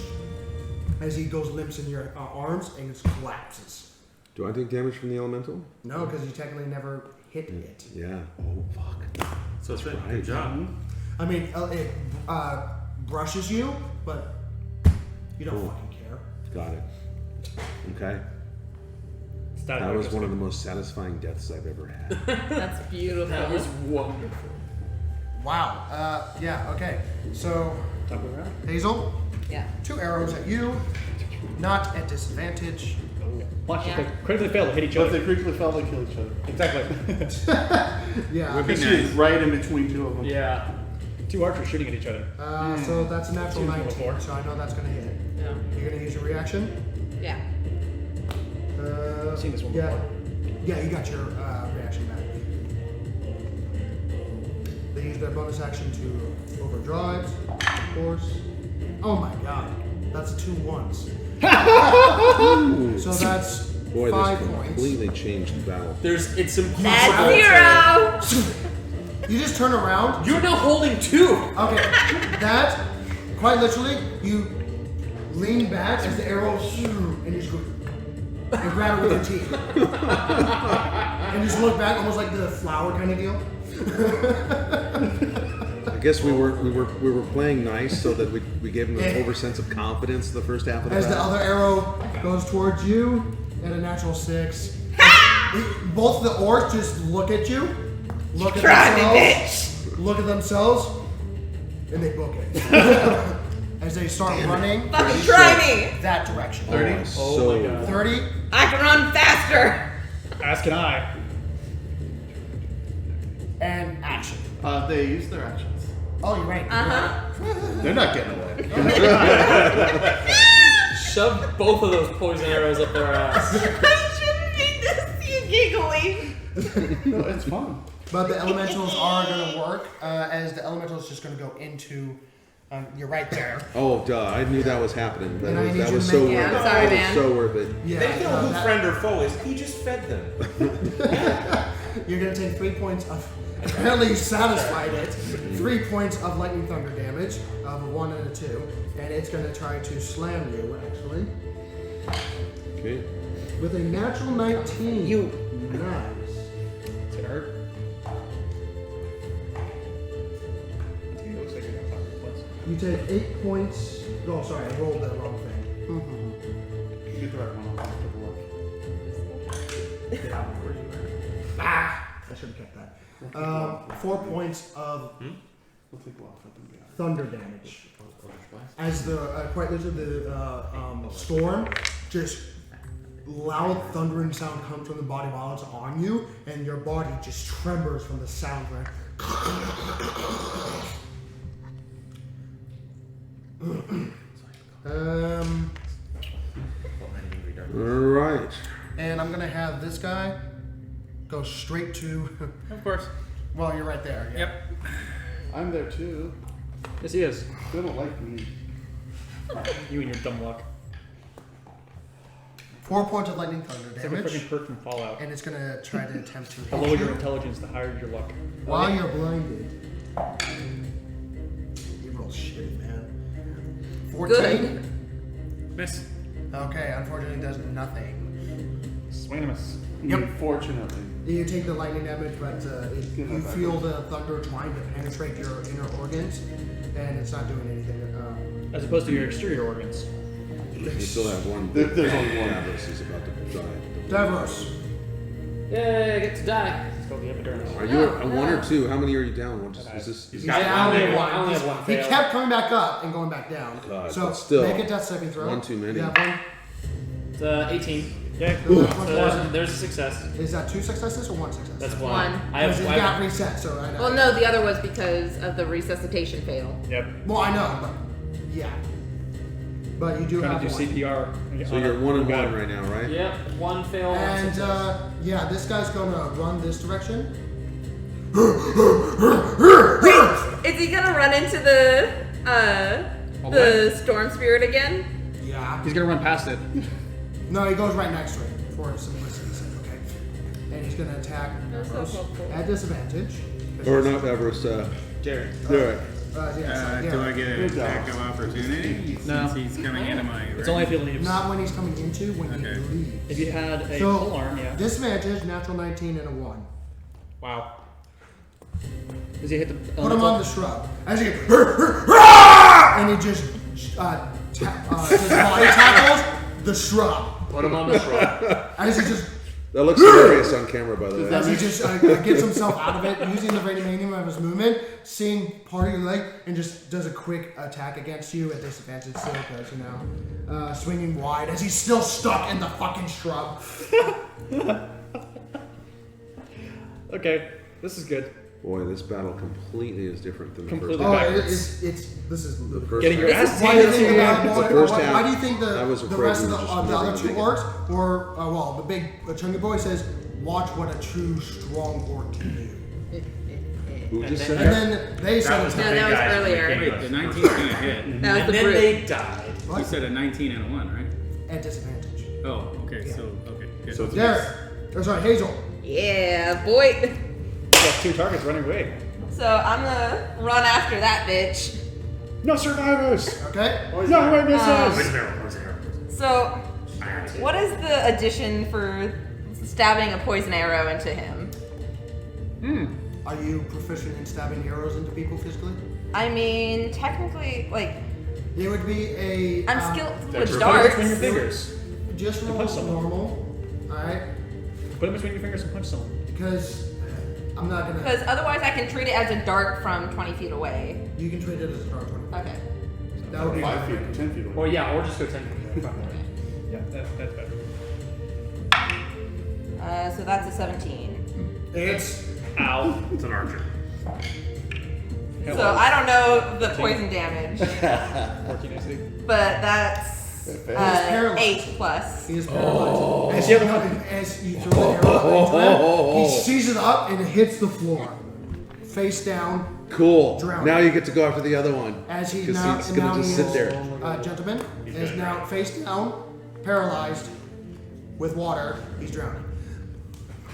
as he goes limps in your arms and just collapses. Do I take damage from the elemental? No, because you technically never hit it. Yeah. Oh fuck. So it's right. good job. I mean, it brushes you, but you don't Cool. fucking care. Got it. Okay. Stat That was bonus. one of the most satisfying deaths I've ever had. That's beautiful. That was wonderful. Wow. Yeah. Okay. So Top of the round. Hazel, Yeah. 2 arrows at you, not at disadvantage. Watch Yeah. if they critically fail to hit each But if they other. critically fail, they kill each other. Exactly. Yeah. Would be This is nice. right in between two of them. Yeah. 2 archers shooting at each other. So that's a natural Seems 19, before. so I know that's gonna hit. Yeah. You're gonna use your reaction. Yeah. I've seen this one yeah. before. Yeah, you got your reaction back. They use their bonus action to overdraw it, of course. Oh my god, that's 2 1s. So that's Boy, 5 this points. completely changed the battle. It's impossible. That's 0. You just turn around. You're now holding 2. Okay, that, quite literally, you lean back as the arrow, and you just go, and grab it with your teeth. And just look back, almost like the flower kind of deal. I guess we were playing nice so that we gave him an over sense of confidence the first half of the As the battle. other arrow goes towards you, at a natural 6. Both the orcs just look at you, look at themselves, and they book it. As they start running Fucking try me. that direction. 30? Oh, so 30. I can run faster. As can I. And action. They use their actions. Oh, you're right. They're not getting away. Shove both of those poison arrows up their ass. I shouldn't be this giggly. No, it's fun. But the elementals are going to work, as the elemental's just going to go into. You're right there. oh, duh! I knew that was happening. And I need That you was to so make- worth Yeah, it. I'm sorry, That was man. so worth it. Yeah. They know who that- friend or foe is. He just fed them. You're going to take 3 points of. Apparently, you satisfied it. 3 points of lightning thunder damage, of a 1 and a 2, and it's going to try to slam you. Actually, Okay. with a natural 19. You. Nice. It's gonna hurt. It looks like you're gonna plus. You take 8 points. Oh, sorry, I rolled the wrong thing. You get the right one. I'll have to look. Ah! I should have kept that. 4 points of We'll take a while for them to be out. thunder damage. As the quite literally the storm, just loud thundering sound comes from the body while it's on you, and your body just tremors from the sound. Right? All right. And I'm gonna have this guy go straight to. Of course. Well, you're right there. Yeah. Yep. I'm there too. Yes, he is. They don't like me. You and your dumb luck. 4 points of lightning thunder It's like a damage, freaking perk from Fallout. and it's gonna try to attempt to The hit lower your you intelligence, the higher your luck. while you're blinded. You roll shit, man. 14. Miss. Okay, unfortunately, does nothing. Swing and a miss. Yep. Unfortunately. You take the lightning damage, but Give you that back. feel the thunder trying to penetrate your inner organs, and it's not doing anything. As opposed to your exterior organs. We still have one. There's only one. Davros is about to die. Davros. Yay, I get to die. It's called the epidermis. Are you a 1 or 2? How many are you down? Is this? He's I down only to have one- one. I only have one He fail. kept coming back up and going back down. God, So but still, make a death saving throw. one too many. You have one. It's 18. Yeah. There's a success. Is that 2 successes or 1 success? That's one. One. I have Because it one. got reset, so I know. Well, no, the other was because of the resuscitation fail. Yep. Well, I know, but yeah. But you do Trying have to do one. CPR. So you're 1 and 1 right now, right? Yep, one fail, one And success. yeah, this guy's gonna run this direction. Is he gonna run into the storm spirit again? Yeah. He's gonna run past it. No, he goes right next to it for simplicity's sake, okay? And he's gonna attack That's so Davros helpful. at disadvantage. Or not Davros, Jared. Derek. Yeah, Do I get an Good attack job. of opportunity No. since he's coming into my It's range? only if he leaves. Not when he's coming into, when Okay. he leaves. If you had a So, pole arm, yeah. disadvantage, natural 19 and a 1. Wow. Does he hit the Put him on the shrub. As he and he just his body tackles the shrub. Put him on the shrub. As he just That looks hilarious on camera, by the way. As he just gets himself out of it, using the radium of his movement, seeing part of your leg, and just does a quick attack against you at disadvantage still, because, swinging wide as he's still stuck in the fucking shrub. Okay, this is good. Boy, this battle completely is different than the Completely first. backwards. This is The first Getting your half. ass Why do you handed think to you. why do you think I was the afraid rest of we the were just other never two gonna orcs were the big chunky boy says, "Watch what a true strong orc can do." Who just And said that? then they said was it's the No, big that was guys earlier. when they Wait, came the to us 19's gonna hit. That was And the then brute. they died. You said a 19 and a 1, right? at disadvantage. Oh, okay. So okay, good. So it's Derek, or sorry, Hazel. Yeah, boy. You got 2 targets running away. So I'm gonna run after that bitch. No survivors! Okay. No witnesses! Where's the arrow? Where's the arrow? So, what is the addition for stabbing a poison arrow into him? Are you proficient in stabbing arrows into people physically? I mean, technically, like, It would be a. I'm skilled with Put it darts. between your fingers. Just roll punch someone. normal. Alright? Put it between your fingers and punch someone. Because I'm not gonna. Because otherwise I can treat it as a dart from 20 feet away. You can treat it as a dart 20. Okay. That would be 5 feet, 10 feet away. Or yeah, or just go 10 feet. Yeah, that's better. So that's a 17. It's. Ow. It's an archer. So I don't know the poison damage, 14 AC. but that's paralyzed. 8 plus. He is paralyzed. As you throw the arrow into him, he sees it up and it hits the floor. Face down. Cool. Drown. Now you get to go after the other one. As he Because now, he's now going to he just is, sit there. Gentleman, is now face down, paralyzed, with water. He's drowning.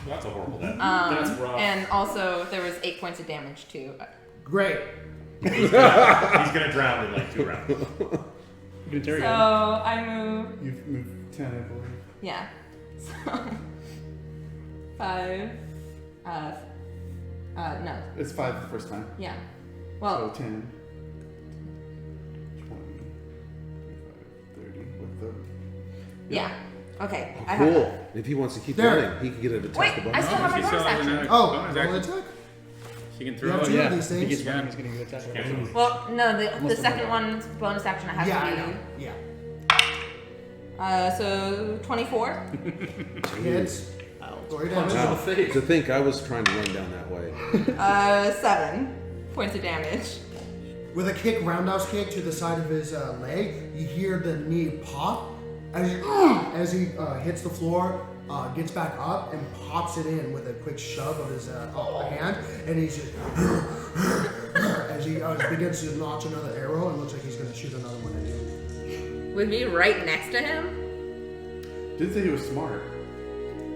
That's a horrible death. That's rough. And also there was 8 points of damage too. Great. He's gonna drown in like 2 rounds. You can So interrogate him. I move. You've moved 10, I believe. Yeah. So 5. No. It's 5 the first time. Yeah. So Well, 10, 20, 25, 30 with the. yeah. Okay. I have Cool. that. If he wants to keep There. running, he can get an attack Wait, above. I still have my She bonus still has action. another Oh, bonus roll action. attack? She can You throw have it. two Yeah, of these if he gets things. running, he's gonna get attacked. Well, no, the Most of second them one's bonus action I have Yeah, I to know. do. Yeah. So 24. Hits. Roll your damage. Wow. To think I was trying to run down that way. 7 points of damage. With a kick, roundhouse kick to the side of his leg, you hear the knee pop as he hits the floor, gets back up and pops it in with a quick shove of his hand, and he's just as he begins to launch another arrow, and looks like he's going to shoot another one at you. With me right next to him. Didn't say he was smart.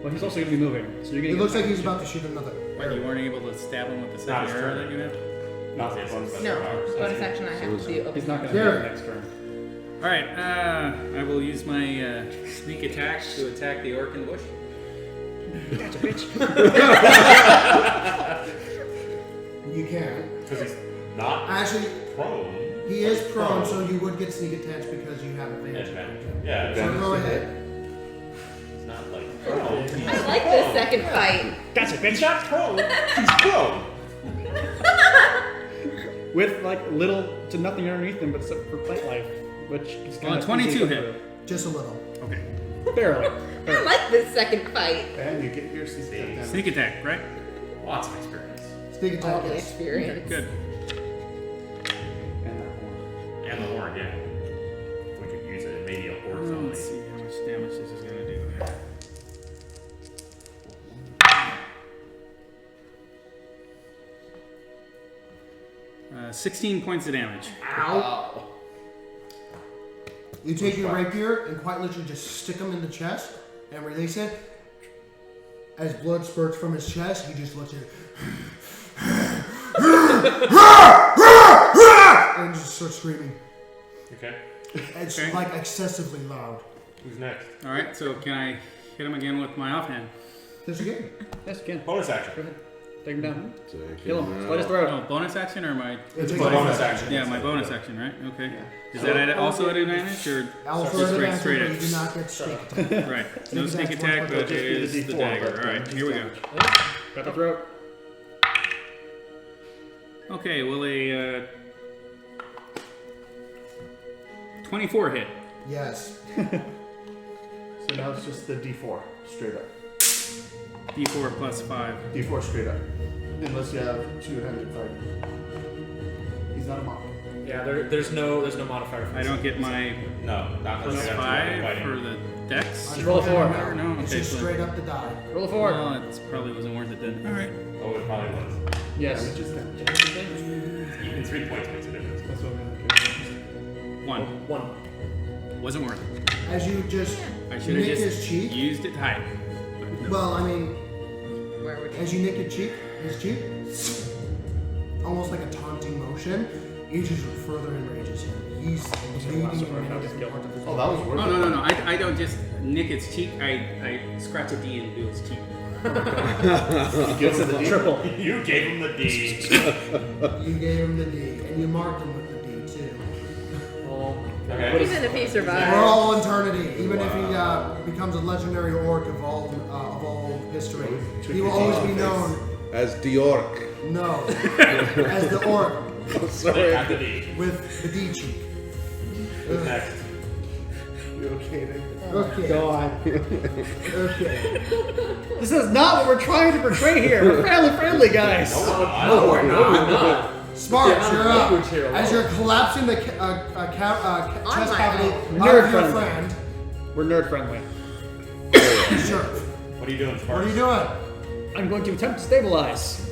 Well, he's also gonna be moving, so you're gonna. It looks like he's about to shoot another. Wait, you weren't able to stab him with the second his arrow turn. that you have? Not Yes, bonus. that's No, ours. bonus action I have to do. He's not gonna Derek. do it next turn. All right, I will use my sneak attack to attack the orc in the bush. Gotcha, bitch. You can. Because he's not Actually, prone. he is prone, so you would get sneak attacks because you have advantage. Advantage. Yeah, So go ahead. It's not like prone. I like this second fight. Gotcha, bitch. He's not prone. He's prone. With like little to nothing underneath him, but except for plant life, which is kind Well, of 22 hit. Just a little. Okay. Barely. I like this second fight. And you get your CC damage. Sneak attack, right? Lots of experience. Sneak All attack, the yes. experience. Good. And that horn. And the horn, yeah. We could use it in maybe a horse only. Let's see how much damage this is gonna do. 16 points of damage. Ow. You take your rapier and quite literally just stick him in the chest and release it. As blood spurts from his chest, he just looks at it. And just starts screaming. Okay. It's Okay. like excessively loud. Who's next? All right, so can I hit him again with my offhand? This again. Yes, again. Bonus action. Take him down. Take Kill him him. out. Slit his throat. Oh, bonus action or my? It's a Bonus action. Yeah, my bonus action, right? Okay. Is that also at advantage or Also just advantage, straight but you X? do not get sneak attack. Right. No Sneak sneak attack's attack, one but point, it is just the D4, dagger. but All right, here we go. Got the throat. Okay, will a 24 hit? Yes. So now it's just the D4 straight up. D4 plus 5. D4 straight up. Unless you have two-handed fighting. He's not a monk. Yeah, there's no modifier. For I don't get my No, not plus unless you have 5 fighting. for the dex. Just roll a 4. No, It's okay, just so- straight up to die. Roll a 4. Well, it probably wasn't worth it then. All right. Oh, it probably was. Yes. Damage is damage. Even 3 points makes a difference. That's what I'm gonna 1. Wasn't worth it. As you just I should have nick just his cheek. used it high. But no. Well, I mean, Where would you? as you nick his cheek, almost like a taunting motion, it just further enrages him. He's bleeding in many different parts of his Oh, that was worth Oh, it. no. I don't just nick its cheek. I scratch a D and do its cheek. Gives it the Triple. You gave him the D. You gave him the D, and you marked him with the D too. Oh my god. Okay. Even if he For survives. all eternity, even if he becomes a legendary orc of all history, he will always be known. As Diorc. No, as the orc Sorry. At the D. with the D cheek. Who's next? You okay, Nick? Okay. God. Okay. This is not what we're trying to portray here. We're friendly guys. No, we're not. Sparks, Yeah, you're up. language here, As wow. you're collapsing the chest my cavity own. of Nerd your friendly. friend, We're nerd friendly. sure. What are you doing, What Sparks? are you doing? I'm going to attempt to stabilize.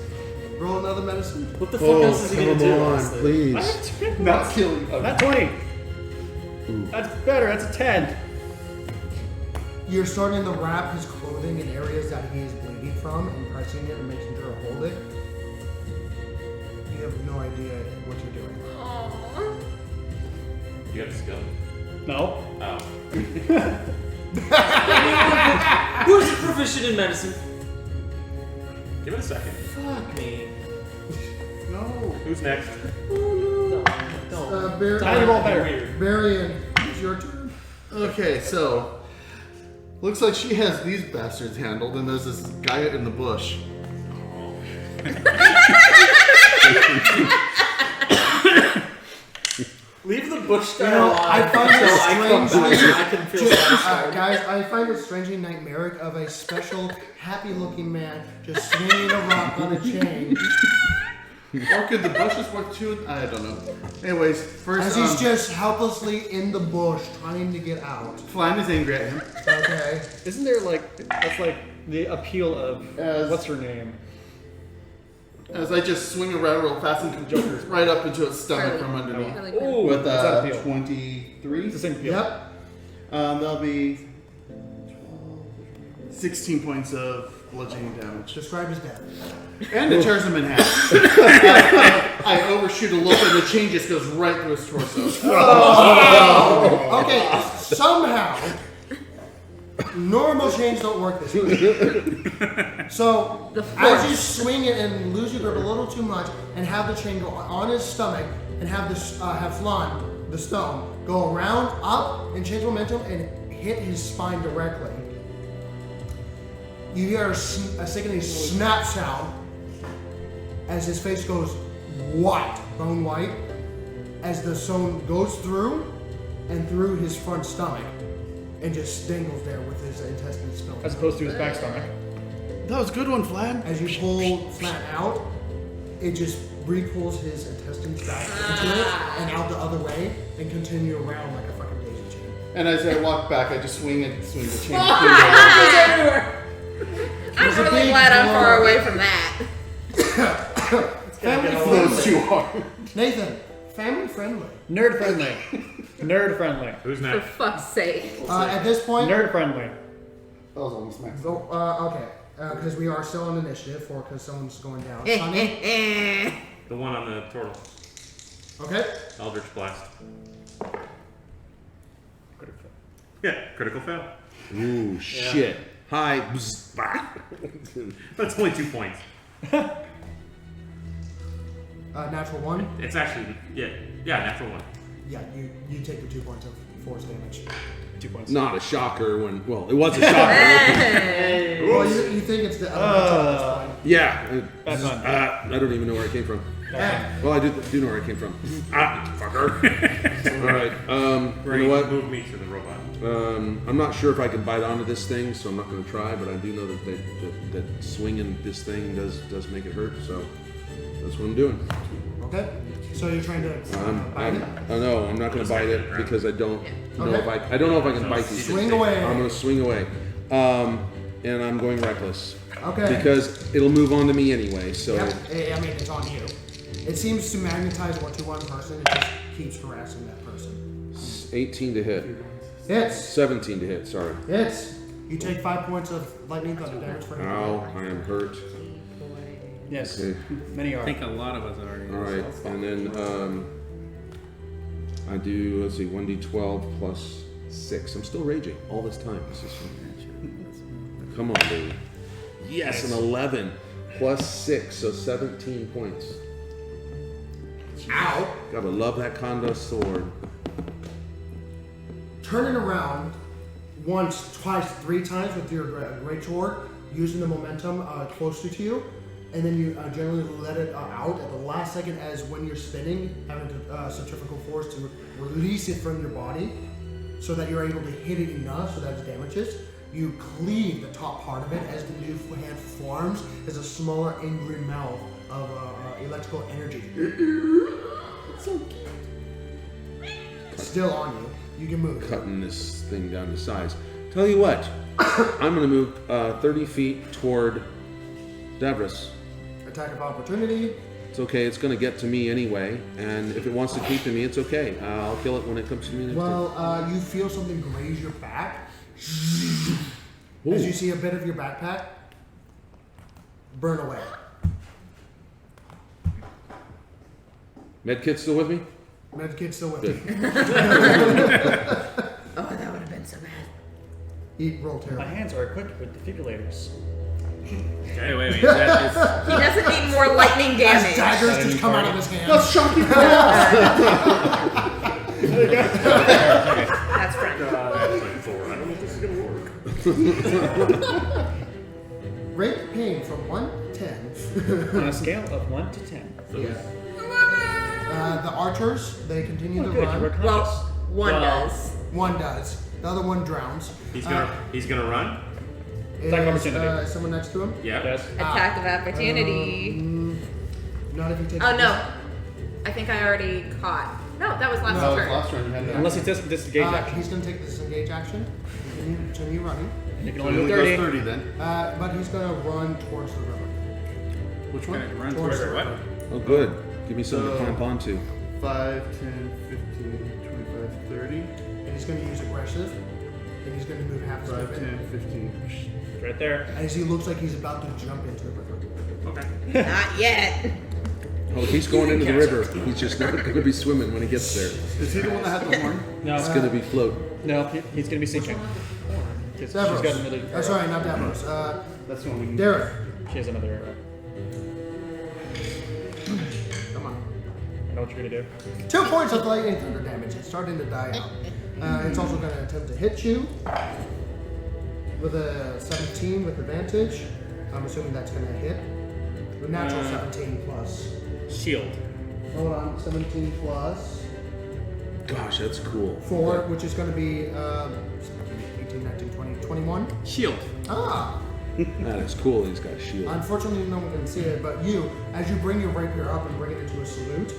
Roll another medicine. What the fuck else is he gonna do? honestly? please. Not killing. Not 20. That's better. That's a 10. You're starting to wrap his clothing in areas that he is bleeding from and pressing it and making sure to hold it. You have no idea what you're doing. Aww. You have skill. No. Oh. Who's proficient in medicine? Give it a second. Fuck me. No. Who's next? No, don't. Tiny roll better. Weird. Marion, it's your turn. Okay, so looks like she has these bastards handled, and there's this guy in the bush. Leave the bush guy You know, alive. I find until it I come strangely- back. I can feel satisfied. Guys, I find it strangely nightmaric of a special, happy-looking man just swinging a rock on a chain Or could the bush is worth 2? I don't know. Anyways, first, as he's just helplessly in the bush trying to get out. Flan is angry at him. Okay. Isn't there that's like the appeal of As- what's her name? As I just swing around real fast and Joker's right up into his stomach from underneath. Really quick. Ooh, With what's that appeal? 23. It's the same appeal. Yep. That'll be 16 points of bludgeoning damage. Describe his death. And it tears him in half. I overshoot a little bit and the chain just goes right through his torso. Okay, somehow, normal chains don't work this way. So, as you swing it and lose your grip a little too much, and have the chain go on his stomach, and have this have Flan, the stone, go around, up, and change momentum, and hit his spine directly. You hear a sickening snap sound as his face goes white, bone white, as the stone goes through and through his front stomach and just dangles there with his intestines spilling. As opposed to his back stomach. That was a good one, Flan. As you pull Flat out, it just re-pulls his intestines back into it and out the other way and continue around like a fucking daisy chain. And as I walk back, I just swing the chain. Everywhere. I'm There's a really big glad I'm blow. far away from that. Family Those friendly. too hard. Nathan, family friendly. Nerd friendly. Nerd friendly. Who's For next? fuck's sake. At this point, Nerd friendly. That was almost max. okay, because we are still on initiative, because someone's going down. Sunny, The one on the turtle. okay. Eldritch Blast. Yeah, critical fail. Ooh, shit. Hi. Bzz, bah. That's only 2 points. Natural 1. It's actually natural 1. Yeah, you take the 2 points of force damage. 2 points. Not a shocker when, well, it was a shocker. Well, you think it's the elemental at this point. Yeah. That's not I don't even know where I came from. Yeah. Well, I do know where I came from. Fucker. All right. You know what? Move me to the robot. I'm not sure if I can bite onto this thing, so I'm not going to try. But I do know that swinging this thing does make it hurt. So that's what I'm doing. Okay. So you're trying to bite it? No, I'm not going to bite it because I don't know if I don't know if I can bite these. Swing away. I'm going to swing away, and I'm going reckless. Okay. Because it'll move on to me anyway. So. Yep. I mean, it's on you. It seems to magnetize to one person. It just keeps harassing that person. 18 to hit. Hits. 17 to hit. Sorry. Hits. You take 5 points of lightning thunder damage for him. Ow! I am hurt. Yes. Okay. Many are. I think a lot of us are. All right, and then I do. Let's see, 1d12 plus 6. I'm still raging all this time. This is fun. Come on, baby. Yes, an 11 plus 6, so 17 points. Ow! Gotta love that Kondo sword. Turning around once, twice, 3 times with your great sword, using the momentum closer to you, and then you generally let it out at the last second as when you're spinning, having centrifugal force to release it from your body so that you're able to hit it enough so that it damages. You cleave the top part of it as the new hand forms as a smaller angry mouth of electrical energy. It's so cute. Still on you. You can move. Cutting this thing down to size. Tell you what, I'm gonna move 30 feet toward Davros. Attack of opportunity. It's okay, it's gonna get to me anyway, and if it wants to keep to me, it's okay. I'll kill it when it comes to me next turn. Well, you feel something graze your back Ooh. as you see a bit of your backpack burn away. Medkit still with me? Medkit's still with Good. you. Oh, that would have been so bad. Eat roll My terrible. hands are equipped with defibrillators. Okay, wait. Is that, He doesn't need more lightning As damage. daggers just come out of his hands. Let's shock you. That's French. I don't know if this is gonna work. Rate pain from 1 to 10. On a scale of 1 to 10. The archers, they continue to Good, you run. were conscious. Well, one does. One does. The other one drowns. He's gonna run. Attack of Is opportunity. someone next to him? Yeah. Yes. Attack of opportunity. Not if you take. Oh no. I think I already caught. No, that was last No, turn. last round you had that. Unless he disengage action. He's going to take the disengage action. Continue running. You can So only he do only 30. goes 30 then. But he's going to run towards the river. Which Gonna one? run Towards towards the her what? river. Oh, good. Give me something to So- clamp onto. 5, 10, 15, 25, 30. And he's going to use aggressive. And he's going to move half his 5, movement. 10, 15. It's right there. As he looks like he's about to jump into the river. Okay. Not yet. Oh, he's going into the river. He's just not going to be swimming when he gets there. Is he the one that had the horn? No, It's going to be float. no, he's gonna be sinking. 'Cause she's Davros. got another. Sorry, not Davros. That's the one we need. Derek. She has another. Come on. I know what you're gonna do. 2 points of lightning thunder damage. It's starting to die out. It's also going to attempt to hit you with a 17 with advantage. I'm assuming that's going to hit. The natural 17 plus. Shield. Hold on, 17 plus Gosh, that's cool. 4, which is going to be 18, 19, 20, 21. Shield. Ah! That is cool. He's got a shield. Unfortunately, no one can see it, but you, as you bring your rapier up and bring it into a salute,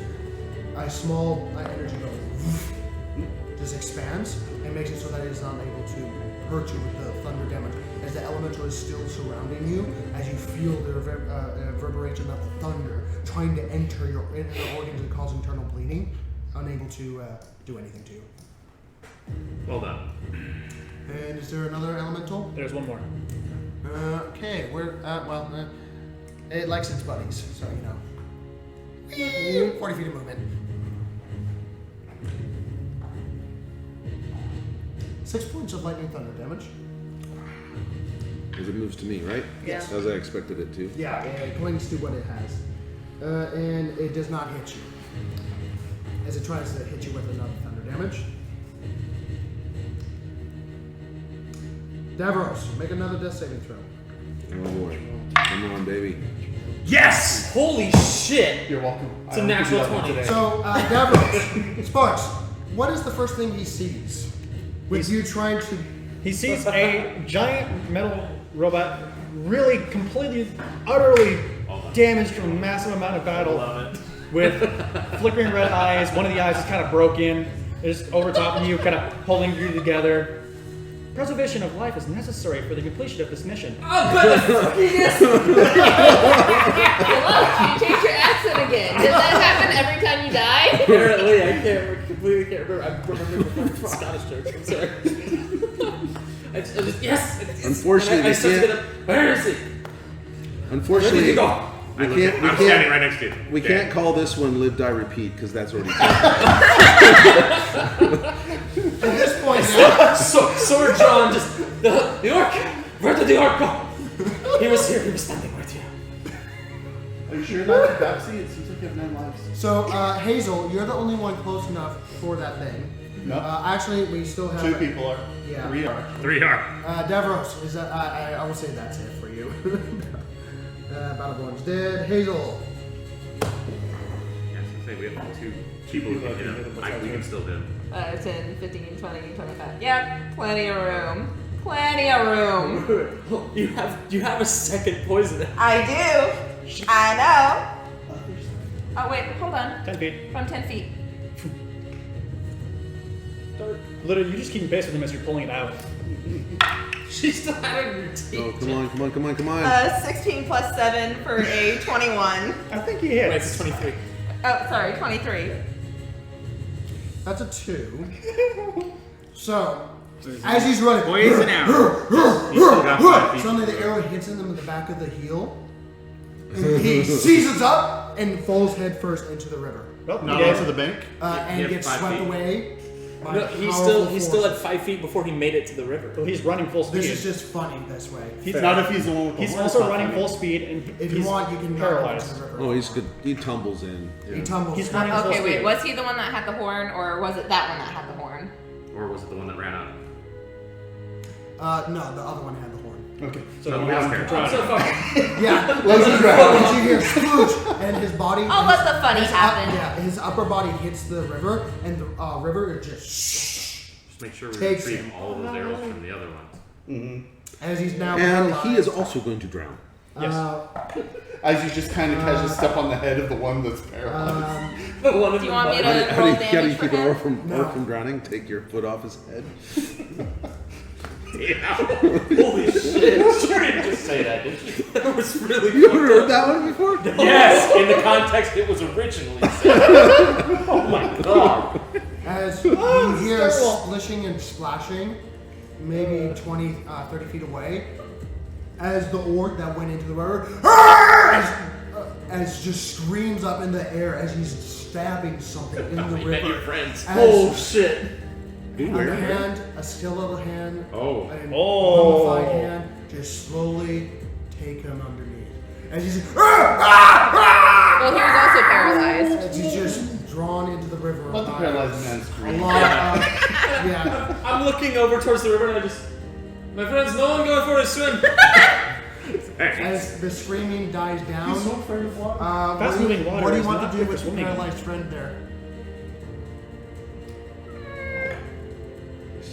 a small energy just expands and makes it so that it is not able to hurt you with the thunder damage, as the elemental is still surrounding you, as you feel the reverberation of the thunder trying to enter your inner organs and cause internal bleeding, unable to do anything to you. Well done. And is there another elemental? There's one more. Okay, it likes its buddies, so you know. 40 feet of movement. 6 points of lightning thunder damage. As it moves to me, right? Yes. As I expected it to. Yeah, it clings to what it has. And it does not hit you. As it tries to hit you with another thunder damage. Davros, make another death saving throw. Oh boy. Come on, baby. Yes! Holy shit! You're welcome. It's a natural 20. So, Davros, Sparks, what is the first thing he sees? With you trying to... He sees a giant metal robot, really completely, utterly damaged from a massive amount of battle, with flickering red eyes. One of the eyes is kind of broken, is over top of you, kind of holding you together. Preservation of life is necessary for the completion of this mission. Oh, but yes! Look, you changed your accent again. Does that happen every time you die? Apparently, I completely can't remember. I remember my Scottish jokes. I'm sorry. I just yes. Unfortunately, I started to get up. Where is he? Unfortunately, Where did he go? I'm standing right next to you. we can't call this one Live, Die, Repeat because that's already done. At this point, Sword drawn, just the orc. Where did the orc go? He was here. He was standing right here. Are you sure not to backseat? It seems like you have 9 lives. so Hazel, you're the only one close enough for that thing. No. Actually, we still have... 2 people are. Yeah. 3 are. 3 are. Davros, is that, I will say that's it for you. Battleborn's dead. Hazel. Yeah, I was gonna say we have 2 people who can hit him. We can still hit him. 10, 15, 20, 25. Yeah, plenty of room. Plenty of room. You have a second poison. I do. I know. Oh, wait, hold on. 10 feet. From 10 feet. Literally, you're just keeping pace with him as you're pulling it out. She still had a routine. Oh, come on. 16 plus 7 for a 21. I think he Wait, hits. it's 23. Oh, sorry, 23. That's a 2. So, as he's running, Poison out. He's still got 5 feet. suddenly the arrow hits him in the back of the heel. And he seizes up and falls headfirst into the river. Oh, Not he did. onto the bank. And have gets 5 swept feet. away. By No, he's powerful still at force. 5 feet before he made it to the river. Well, he's running full speed. This is just funny this way. He's Not if he's the one with the He's horns also off running of full it. speed, and If he's you want, you can paralyzed. Into the river. Oh, he's good. He tumbles in. He Yeah. tumbles. He's running full Okay, speed. wait, was he the one that had the horn, or was it that one that had the horn? Or was it the one that ran out? No, the other one had the horn. Okay. So No, we we have don't to care. try. So fucking. Yeah, Let's and just you hear Scrooge, and his body. Oh, let the funny happen. Yeah, his upper body hits the river, and the river is just Just make sure we Takes retrieve him. all those arrows from the other ones. as he's now. And he is paralyzed. also going to drown. As you just kind of casually step on the head of the one that's paralyzed. The one of Do you want me to How do roll you, how do you damage for keep an orc him? from drowning? Take your foot off his head. Holy shit. Sure didn't just say that, did you? That was really You ever heard that one before? Yes, in the context it was originally said. Oh my god. As you hear splishing and splashing, maybe 20, 30 feet away, as the orc that went into the river, as just screams up in the air as he's stabbing something in the You met your river. friends. As Oh shit. a hand, a skeletal hand, Oh. an Oh. mummified hand, just slowly take him underneath. As he's Well, he was also paralyzed. as he's just drawn into the river. Let the paralyzed man A scream. lot of, yeah. I'm looking over towards the river and I just. My friends, no one going for a swim. As the screaming dies down, He's so afraid of water. Fast-moving water what do you is want not to do good with for your swimming. paralyzed friend there?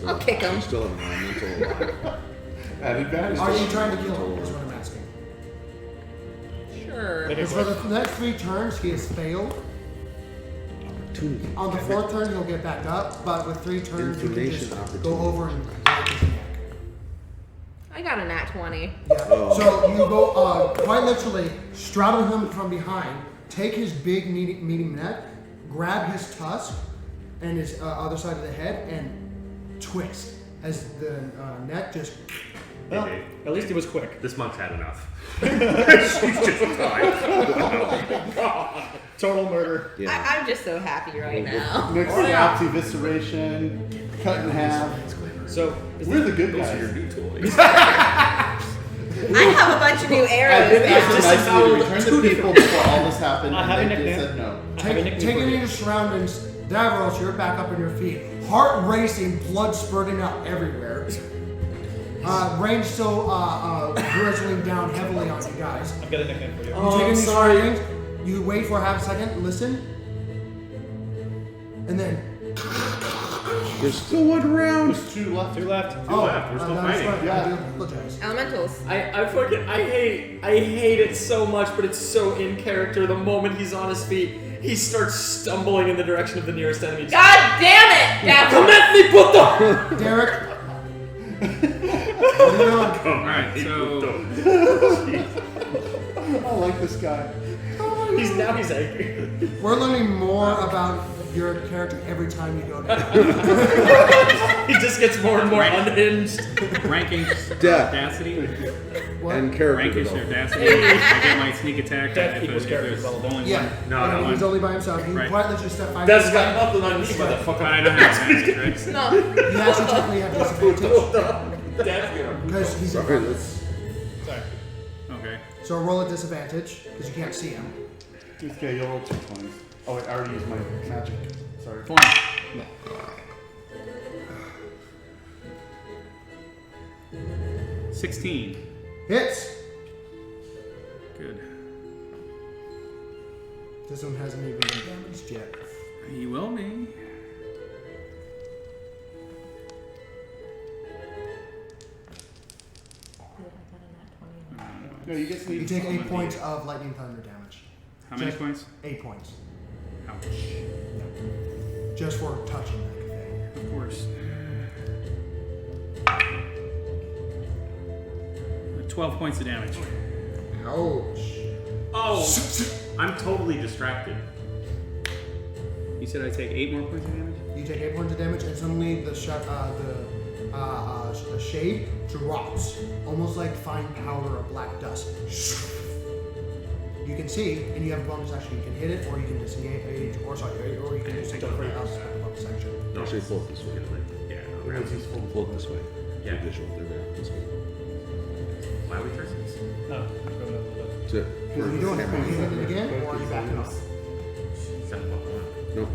I'll kick him. You still have an elemental alive. At advantage. Are you trying to kill him? Is what I'm asking. Sure. Because for the next 3 turns, he has failed. Opportunity. On the 4th turn, he'll get back up, but with 3 turns, you can Information just opportunity. go over and break his neck. I got a nat 20. Yeah. So you go quite literally straddle him from behind, take his big meaty neck, grab his tusk and his other side of the head, and twist as the neck just. Well, Hey, at least he was quick. This monk's had enough. She's just died. Total murder. Yeah. I'm just so happy right now. Next lapse, evisceration, cut in half. So, is We're the good Those are your guys. new toys. I have a bunch of new I've arrows. been asking nicely to disavowed return two the people before all this happened, I have a and they nickname. just said no. Taking in your surroundings, Davros, you're back up on your feet. Heart racing, blood spurting out everywhere. Rain still drizzling down heavily on you guys. I've got a nickname for you. You Oh, take in I'm your sorry. surroundings, you wait for half a second, listen, and then. There's still one round. There's 2 left. 2 left. Two left. We're still that's fighting. right. Yeah. I do apologize. Elementals. I hate it so much, but it's so in character. The moment he's on his feet, he starts stumbling in the direction of the nearest enemy. God damn it! Come at me, puto! Derek. What are you doing? Alright, so I like this guy. He's angry. We're learning more about your character every time you go down. He just gets more and more unhinged. ranking Death. audacity. And character Rankish development. audacity. I get my sneak attack. Death if equals character there's development. only Yeah. one. No, He's only by himself. He Right. quite lets you step 5 That's feet. got nothing on me, motherfucker. I don't have magic, right? No. You actually technically have disadvantage Damn. because he's in Sorry, front. let's. Sorry. Okay. So roll a disadvantage because you can't see him. Okay, you'll roll 2 20s. Oh wait, I already used my magic. Sorry. 20. 16. Hits. Good. This one hasn't even been damaged yet. He will be. No, you get You take 8 points of lightning thunder damage. How many Just points? 8 points. Ouch. Just for touching that thing. Of course. 12 points of damage. Ouch. Oh, I'm totally distracted. You said I take 8 more points of damage? You take 8 points of damage, and suddenly the shade drops, almost like fine powder or black dust. You can see, and you have a bonus action. You can hit it, or you can disengage, or you can just take something else with the bonus action. No, Actually, float this way. Yeah, It's useful. Float this way. Yeah. Visual. They're there. This way. why are we pressing this? No. To, What are you doing? Are you hitting it again, or are you backing off? 7.1. no.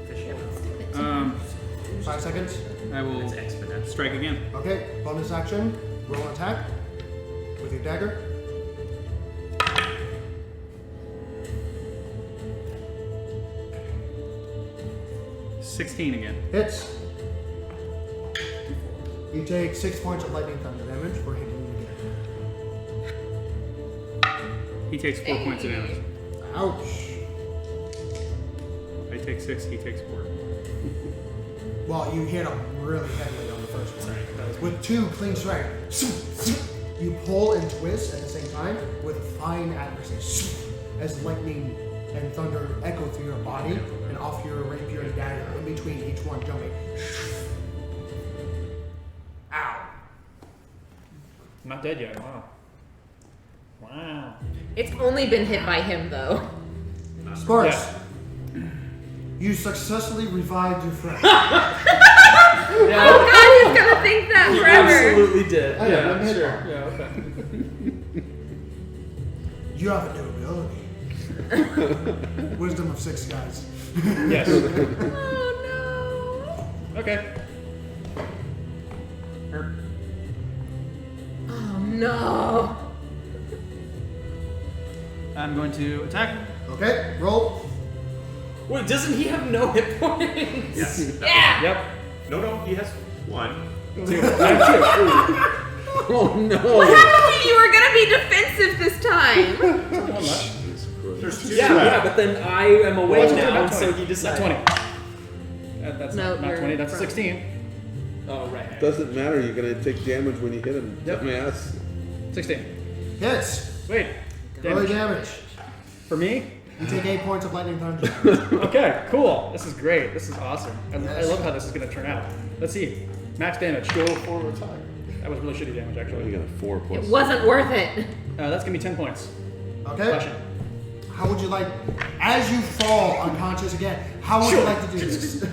Fish. 5 seconds. I will It's exponential. strike again. Okay, bonus action. Roll an attack with your dagger. $16 again. Hits. You take 6 points of lightning thunder damage for hitting him again. He takes 4 points of damage. Ouch. I take 6, he takes 4. Well, you hit him really heavily on the first one. With 2 clean strikes. You pull and twist at the same time with fine accuracy. As lightning and thunder echo through your body and off your rapier and dagger in between each one jumping. Ow. I'm not dead yet. Wow. Wow. It's only been hit by him though. Sparks, Yeah. you successfully revived your friend. Oh god, he's gonna think that He forever. absolutely did. Oh, yeah, Yeah, let me hit sure. one. Yeah, okay. You have a new ability. Wisdom of 6, guys. Yes. Oh Okay. no. Oh no. I'm going to attack. Okay, roll. Wait, doesn't he have no hit points? Yes. Yeah. Yep. No, he has 1. 2. I have 2. Oh no! What happened if you were gonna be defensive this time? There's 2. Yeah, but then I am away Well, now, not so 20. he decided. 20. That's No, not you're 20, that's wrong. 16. Oh, right. Doesn't matter. You're gonna take damage when you hit him. Yep. Dumbass. 16. Hits. Sweet. Early Damage. damage. For me? You take 8 points of lightning thunder damage. Okay, cool. This is great. This is awesome. I Yes. love how this is going to turn out. Let's see. Max damage. Go forward time. That was really shitty damage, You actually. got a 4 plus. It wasn't worth it. That's going to be 10 points. Okay? Slashing. How would you like, as you fall unconscious again, how would you like to do this?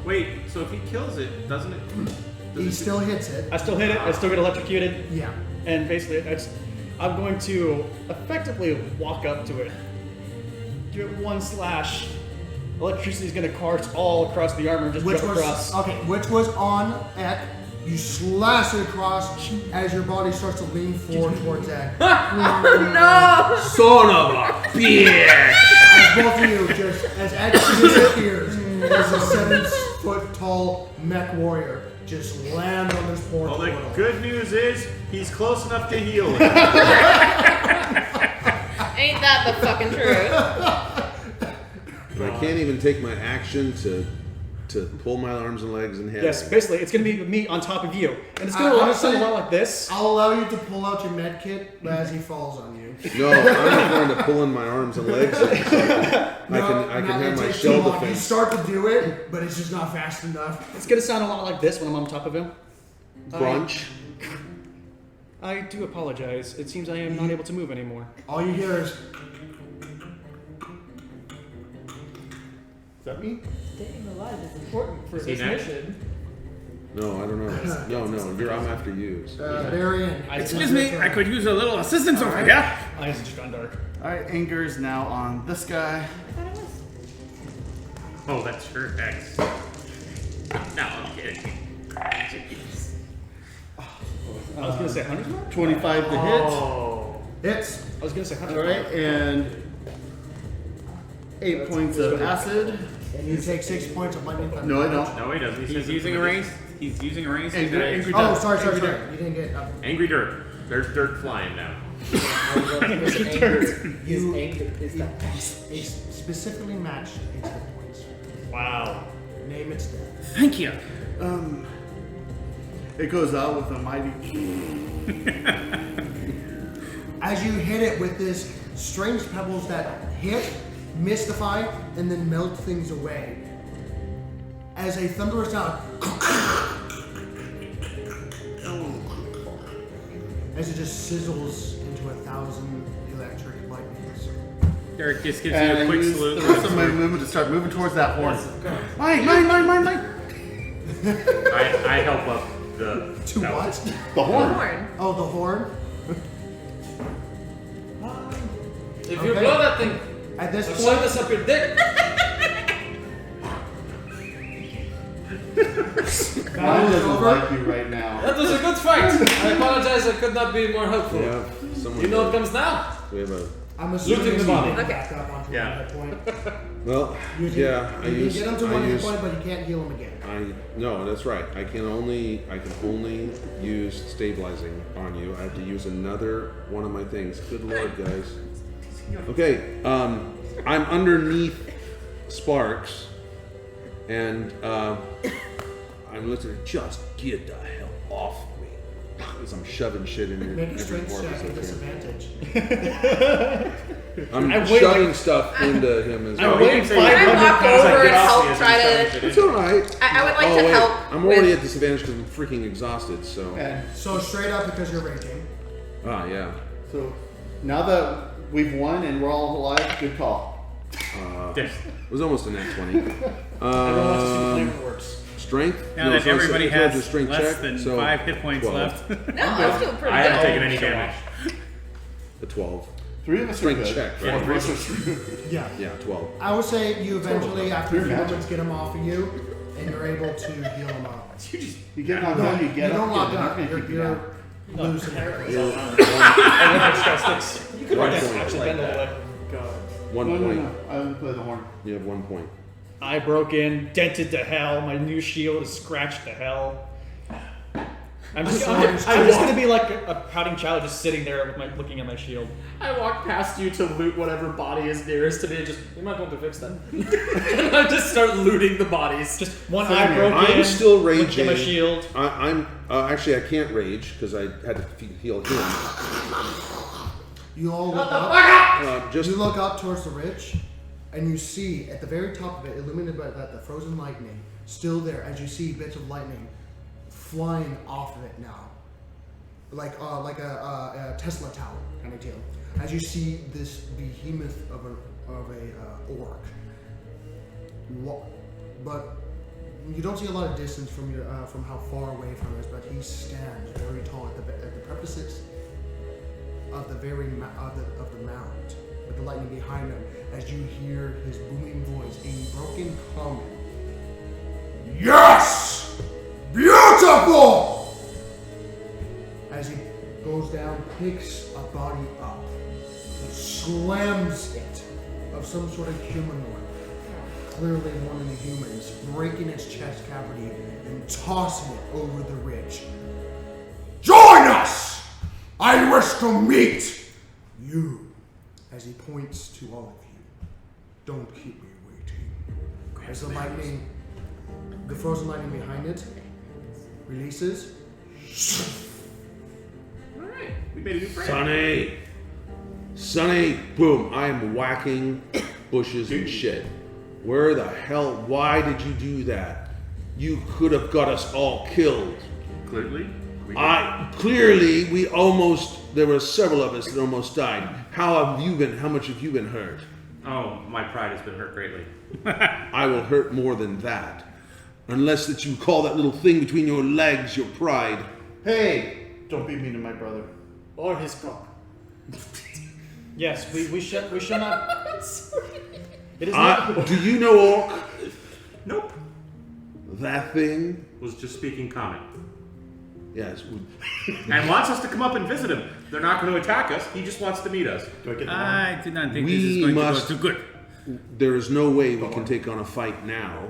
Wait, so if he kills it, doesn't it? He still hits it. I still hit it. I still get electrocuted. Yeah. And basically, I just I'm going to effectively walk up to it. Give it one slash. Electricity's going to course all across the armor and just jump across. Which was on Ek. You slash it across as your body starts to lean forward towards Ek. No! Son of a bitch! As both of you, just as Ek disappears, as a 7-foot-tall mech warrior just land on this poor Well, the portal. good news is he's close enough to heal him. Ain't that the fucking truth? And I can't even take my action to pull my arms and legs and head. Yes, basically, it's going to be me on top of you. And it's going to sound a lot like this. I'll allow you to pull out your med kit as he falls on you. No, I'm going to pull in my arms and legs. So I can have my shell You defense. start to do it, but it's just not fast enough. It's going to sound a lot like this when I'm on top of him. Crunch. I do apologize. It seems I am not able to move anymore. All you hear is... Is that me? Staying alive is important for Is he this next? mission. No, I don't know. No, I'm after you. So. very end. Excuse me, I could use a little assistance over here. Eyes just gone dark. Alright, anger is now on this guy. Oh, that's her ex. No, I'm kidding. Jeez. I was going to say 100. 25 to hit. Oh. Hits. I was going to say 100. Alright, and 8 points of acid. And you take 6 points of lightning thunder. No, I don't. No, he doesn't. He He's says using a raise. He's using a raise. Angry Oh, dirt. sorry. Angry You dirt. didn't get up. Angry dirt. There's dirt flying now. A specifically matched 8 hit points. Wow. Name its death. Thank you. It goes out with a mighty. As you hit it with this strange pebbles that hit, mystify, and then melt things away. As a thunderous sound, as it just sizzles into 1,000 electric lightnings. Derek just gives you And a I quick use salute. the rest of my movement to start moving towards that horn. Mine. I help up the. To what? The horn. Horn. Oh, the horn. If you Okay. blow that thing, At this I'll point, shove this up your dick. Mine doesn't like you right now. That was a good fight. I apologize, I could not be more helpful. We have someone. You know what comes now? We have a. I'm assuming Looting the you body. can Okay. back up onto Yeah. one hit point. Well, You can, yeah. I you use. can get him to I one hit use. point, but you can't heal him again. No, that's right. I can only use stabilizing on you. I have to use another one of my things. Good lord, guys. Okay, I'm underneath Sparks, and I'm listening. Just get the hell off me, as I'm shoving shit in your. Make a every strength check orifice with I can. disadvantage. I'm I wait shoving like- stuff into him as I'm well. waiting say- Can I 500 walk pounds. over Get and off me help as try I'm to... shoving It's all right. I would like Oh, to wait. help I'm already with- at disadvantage because I'm freaking exhausted. So. And So straight up because you're raging. Ah, yeah. so now that we've won and we're all alive, good call. It was almost a nat 20. Everyone wants to see the flavor works. Strength? Now that so I everybody said has strength less check, than so 5 hit points 12. left. No, I feel pretty I haven't good. taken any damage. A 12. 3 of us are Strength good. check, 4 right? of us are screwed. Yeah. Yeah, 12. I would say you eventually, after a few You're magic. moments, get him off of you, and you're able to heal him up. You get knocked No, down, you you get don't up, lock you're up. not gonna keep you You're down. losing it. You could actually bend all the way. 1 No, point. I haven't played the horn. You have 1 point. I broke in, dented to hell. My new shield is scratched to hell. I'm just gonna be like a pouting child, just sitting there with looking at my shield. I walk past you to loot whatever body is nearest to me and just, you might want to fix that. And I just start looting the bodies. Just one eye broke in. I'm still looking at raging. my shield. I'm actually I can't rage because I had to heal him. You all look up. Just You look up towards the ridge, and you see at the very top of it, illuminated by that, the frozen lightning, still there. As you see bits of lightning flying off of it now, like a Tesla tower kind of deal. As you see this behemoth of a orc, but you don't see a lot of distance from how far away from us. But he stands very tall at the precipice of the of the mound, with the lightning behind him, as you hear his booming voice in broken common. Yes! Beautiful! As he goes down, picks a body up, and slams it of some sort of humanoid, clearly one of the humans, breaking its chest cavity and tossing it over the ridge. Join us! I wish to meet you. As he points to all of you. Don't keep me waiting. As the frozen lightning behind it releases. Alright, we made a new friend. Sonny, boom, I am whacking bushes and shit. Where the hell, why did you do that? You could have got us all killed. Clearly? There were several of us that almost died. How much have you been hurt? Oh, my pride has been hurt greatly. I will hurt more than that. Unless that you call that little thing between your legs your pride. Hey, don't be mean to my brother. Or his cock. Yes, we shall not. It is not. Do you know Orc? Nope. That thing? Was just speaking common. Yes. And wants us to come up and visit him. They're not going to attack us. He just wants to meet us. Do I get the I do not think this is going to go too good. There is no way we can take on a fight now.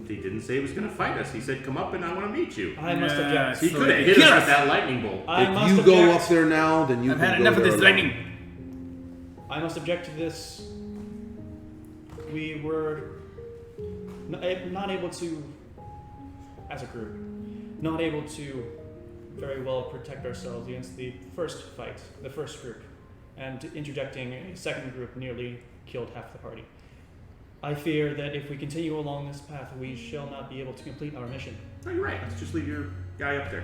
He didn't say he was going to fight us. He said, come up and I want to meet you. I must object. He could have hit us with that lightning bolt. If you go up there now, then you I've can had go enough of there this alone. lightning. I must object to this. We were not able to, as a group, not able to very well protect ourselves against the first fight, the first group, and interjecting a second group nearly killed half the party. I fear that if we continue along this path, we shall not be able to complete our mission. Oh, you're right. Let's just leave your guy up there.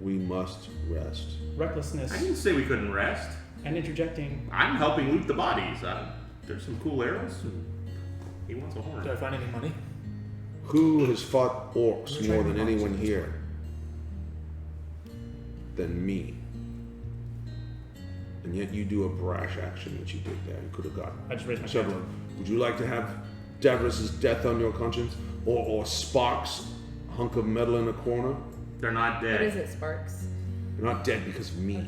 We must rest. Recklessness I didn't say we couldn't rest. and interjecting. I'm helping loot the bodies. There's some cool arrows. He wants a horn. Do I find any money? Who has fought orcs more than anyone here? Than me. And yet you do a brash action that you did there. You could have gotten I just raised my several. hand. Would you like to have Davros' death on your conscience? Or Sparks, a hunk of metal in a corner? They're not dead. What is it, Sparks? They're not dead because of me.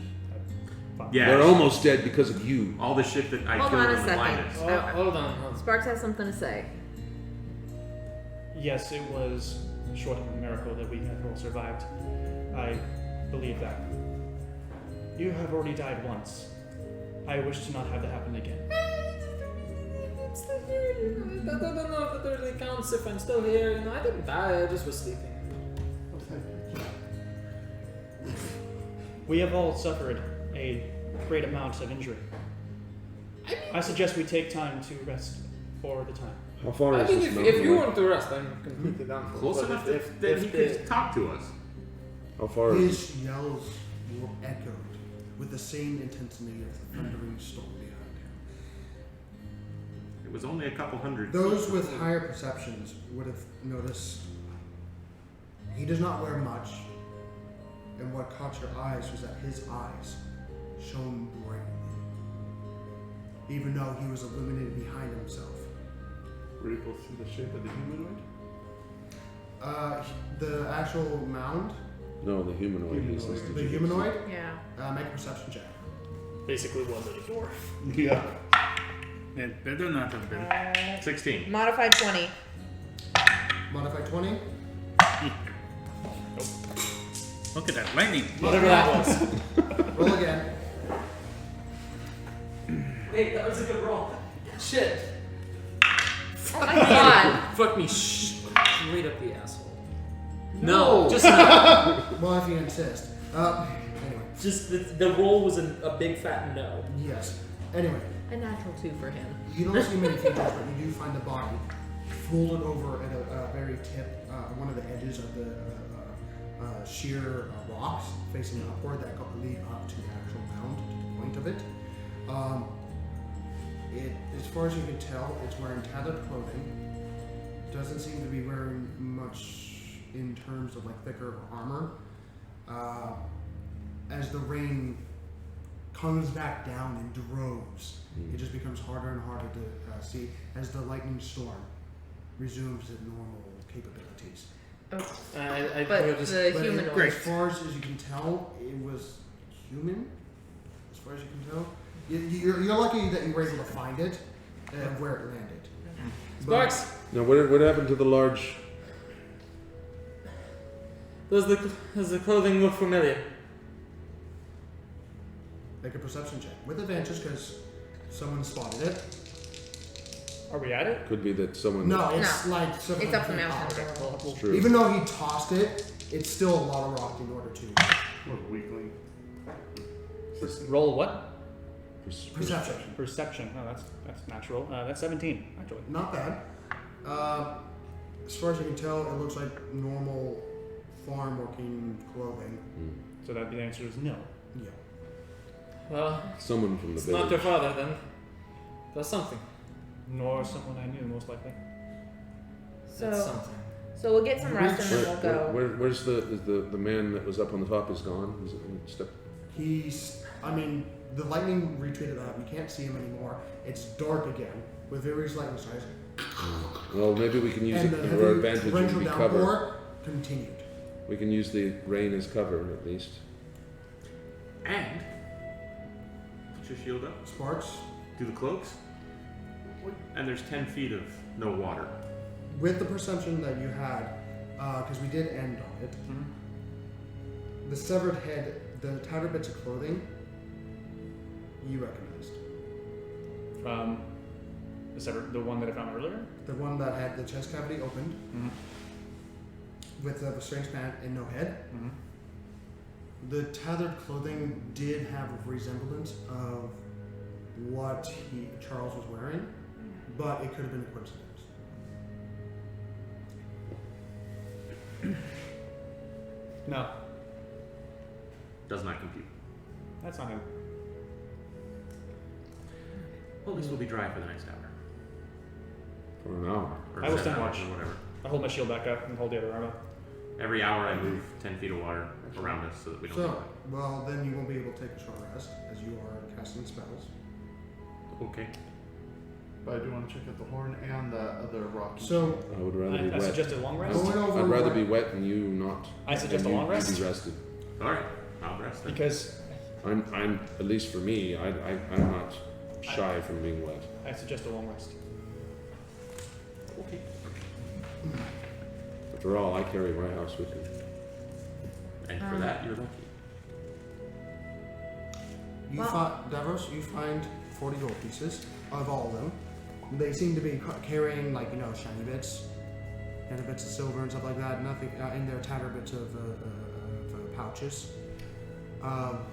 Yeah. They're almost dead because of you. All the shit that I Hold killed on a in the second. blindness. Oh, hold on. Sparks has something to say. Yes, it was short of a miracle that we have all survived. I believe that. You have already died once. I wish to not have that happen again. I don't know if it really counts if I'm still here. You know, I didn't die. I just was sleeping. We have all suffered a great amount of injury. I suggest we take time to rest for the time. How far I is mean, this if mountain you away? want to rest, I'm completely down for it. Close But enough if that he they- could talk to us. How far is it? His yells were echoed with the same intensity of the thundering storm behind him. It was only a couple hundred. Those with higher perceptions would have noticed he does not wear much, and what caught your eyes was that his eyes shone brightly, even though he was illuminated behind himself. Were you able to see the shape of the humanoid? The actual mound, No, the humanoid. He says, did the you get humanoid, Yeah. make a perception check. basically was it a dwarf. Yeah. It better not have been. 16. Modified 20. Modify 20. Look at that lightning. Whatever that was. Roll again. Wait, that was a good roll. Shit. Oh my god. Fuck me straight up the asshole. No, just no. Well, if you insist. Anyway, Just the roll was a big fat no. yes. Anyway, A natural 2 for him. you don't see many features, but you do find the body folded over at a very tip, one of the edges of the sheer rocks facing upward that lead up to the actual mound, to the point of it. As far as you can tell, it's wearing tattered clothing. Doesn't seem to be wearing much in terms of like thicker armor. As the rain comes back down in droves. It just becomes harder and harder to see as the lightning storm resumes its normal capabilities. But the humanoid. As far as you can tell, it was human. As far as you can tell, you're lucky that you were able to find it and where it landed. Sparks, Now, what happened to the large? does the clothing look familiar? Make a perception check with advantage because someone spotted it. Are we at it? Could be that someone. No, it's No. like It's up the feet mountain. high. It's true. Even though he tossed it, it's still a lot of rock in order to What a weakling. Roll what? perception. Perception. No, that's natural. That's 17, actually. Not bad. As far as you can tell, it looks like normal farm working clothing. So that the answer is no. Yeah. Well, Someone from the it's village. not your father then. That's something. Nor someone I knew, most likely. That's So, something. so we'll get some rest and then we'll go. Where's the man that was up on the top is gone? Is it The lightning retreated out. You can't see him anymore. It's dark again with various lightning strikes. Well, maybe we can use And it the to our heavy advantage and torrential be cover. downpour continued. We can use the rain as cover at least. And put your shield up. Sparks, Do the cloaks. And there's 10 feet of no water. with the perception that you had, because we did end on it, the severed head, the tattered bits of clothing, you recognized. The one that I found earlier? The one that had the chest cavity opened, with the strange pant and no head. The tethered clothing did have a resemblance of what Charles was wearing, but it could have been a coincidence. No, Does not compute. that's not him. Well, at least we'll be dry for the next hour. For an hour. Or I will 7 stand hours watch. or whatever. I hold my shield back up and hold the other arm up. Every hour I move 10 feet of water around us so that we don't So, die. well, then you won't be able to take a short rest as you are casting spells. Okay. But I do want to check out the horn and the other rock. So, I would rather be I wet. suggest a long rest going over I'd rather what- be wet and you not. I suggest and a long you rest? be rested. Alright. I'll rest then. because I'm at least for me. I'm not shy from being wet. I suggest a long rest. Okay. After all, I carry my house with me. And for that, you're lucky. you Well- find, Davros, you find 40 gold pieces of all of them. They seem to be carrying, like, shiny bits, and bits of silver and stuff like that. Nothing in their tattered bits of pouches.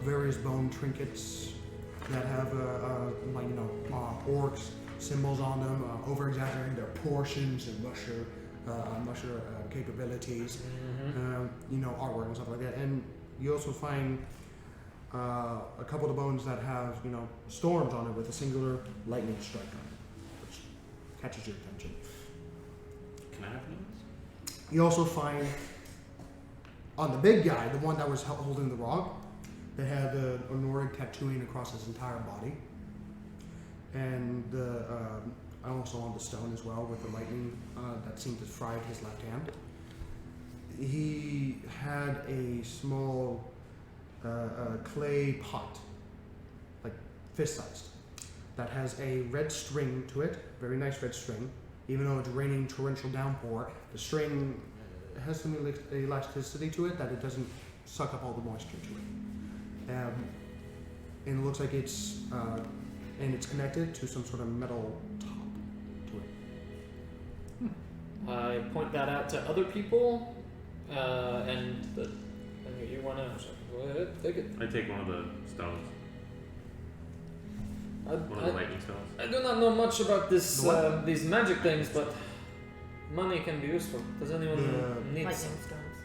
Various bone trinkets that have, orcs symbols on them, over exaggerating their portions and musher capabilities. Artwork and stuff like that. And you also find a couple of bones that have, storms on it with a singular lightning strike on it, which catches your attention. Can I have those? You also find on the big guy, the one that was holding the rock, that had the Honoric tattooing across his entire body, and also on the stone as well with the lightning that seemed to fry his left hand. He had a small clay pot, like fist-sized, that has a red string to it, very nice red string. Even though it's raining torrential downpour, the string has some elasticity to it that it doesn't suck up all the moisture to it. And it looks like it's connected to some sort of metal top to it. I point that out to other people, and you want to go ahead, take it. I take one of the stones. One of the lightning stones. I do not know much about this The what? these magic things, but money can be useful. Does anyone need Lightning some? stones.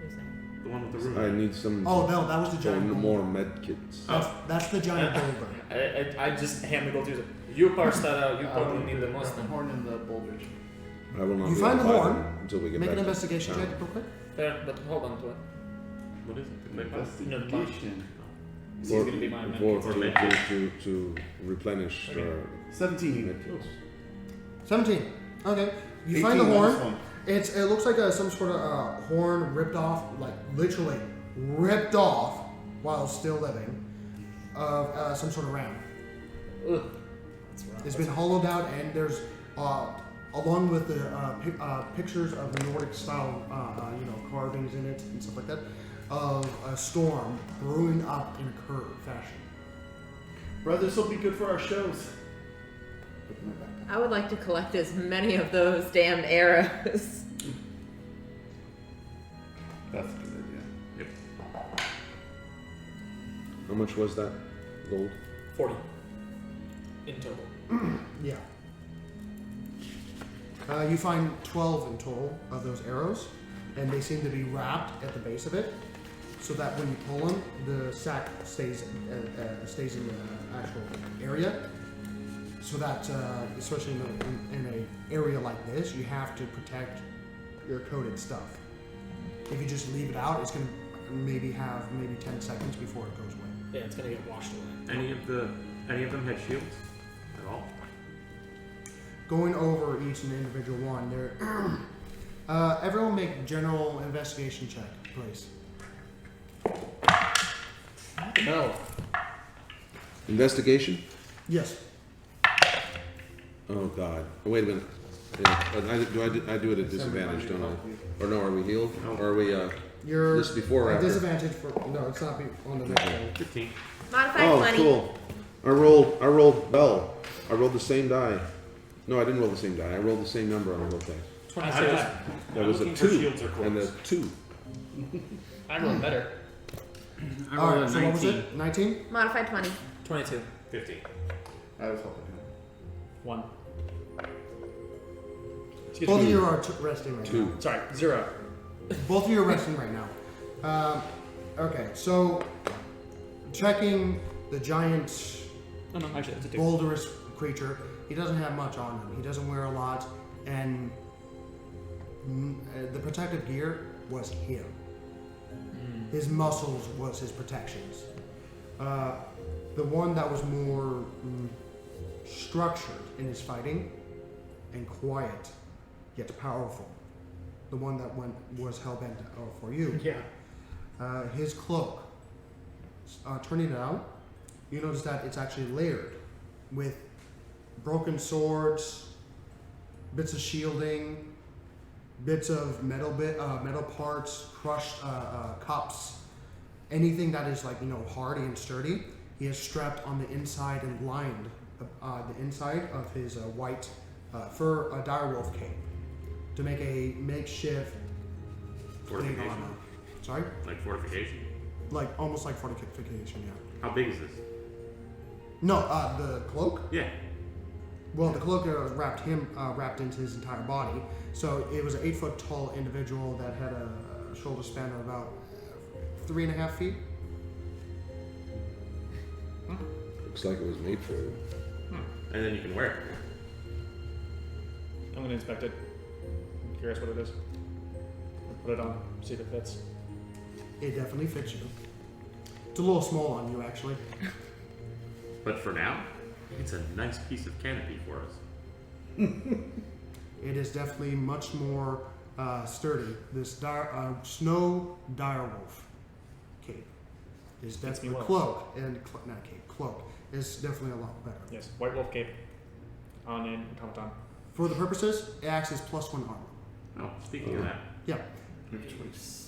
You're saying. The one with the rune. I need some. Oh no, that was the giant more boulder. med kits. That's the giant boulder. I just hand the gold to you. You parse that out. You probably need the most. The horn and the boulders. I will not. You be find the able to buy horn, them until we get Make back an to investigation town. check real quick. There, but hold on to it. What is it? The quick pass? Investigation. He's going to be my Or mentor. to replenish. 17. 17. Okay. You 18 find the horn. minus 1. It looks like some sort of horn ripped off, like literally ripped off while still living, of some sort of ram. Ugh. It's been hollowed out, and there's, along with the pictures of the Nordic style, carvings in it and stuff like that, of a storm brewing up in a curved fashion. Brother, this will be good for our shows. I would like to collect as many of those damned arrows. That's a good idea. Yep. How much was that gold? 40 in total. Yeah. You find 12 in total of those arrows, and they seem to be wrapped at the base of it, so that when you pull them, the sack stays in the actual area. So that, especially in an area like this, you have to protect your coated stuff. If you just leave it out, it's going to maybe 10 seconds before it goes away. Yeah, it's gonna get washed away. Any of them had shields at all? Going over each and individual one, there. Everyone make general investigation check, please. No. Investigation? Yes. Oh God! Oh, wait a minute. Yeah. I do it at disadvantage, don't I? Or no? Are we healed? Or are we? You're this before or at after? disadvantage for no. It's not on the next one. 15. Modified 20. Cool. I rolled well. I rolled the same die. No, I didn't roll the same die. I rolled the same number on the roll dice. 26. That was a looking for 2 shields or and a cloaks. 2. I rolled better. I All rolled right. a So what was 19. it? 19. Modified 20. 22. 15. I was helping him. 1. Both of you are resting right 2. now. Sorry, 0. Both of you are resting right now. Okay, so checking the giant Oh no, actually, that's a 2. boulderous creature. He doesn't have much on him. He doesn't wear a lot, and the protective gear was him. His muscles was his protections. The one that was more structured in his fighting and quiet, yet powerful. The one that was hell-bent for you. Yeah. His cloak. Turning it out, you notice that it's actually layered with broken swords, bits of shielding, bits of metal parts, crushed cups, anything that is hardy and sturdy. He is strapped on the inside and lined the inside of his white fur direwolf cape to make a makeshift Fortification. armor. Sorry? Like fortification? Like almost like fortification, yeah. How big is this? No, the cloak. Yeah. Well, the cloak wrapped into his entire body. So it was an 8-foot tall individual that had a shoulder span of about 3.5 feet. Looks like it was made for you. And then you can wear it. I'm gonna inspect it. I'm curious what it is. Put it on, see if it fits. It definitely fits you. It's a little small on you, actually. But for now, it's a nice piece of canopy for us. It is definitely much more sturdy. This snow direwolf cape is Fits me definitely well. cloak and not cape, cloak is definitely a lot better. Yes, White Wolf Cape on an automaton. For the purposes, it acts as +1 armor. Oh, speaking of that, Yeah,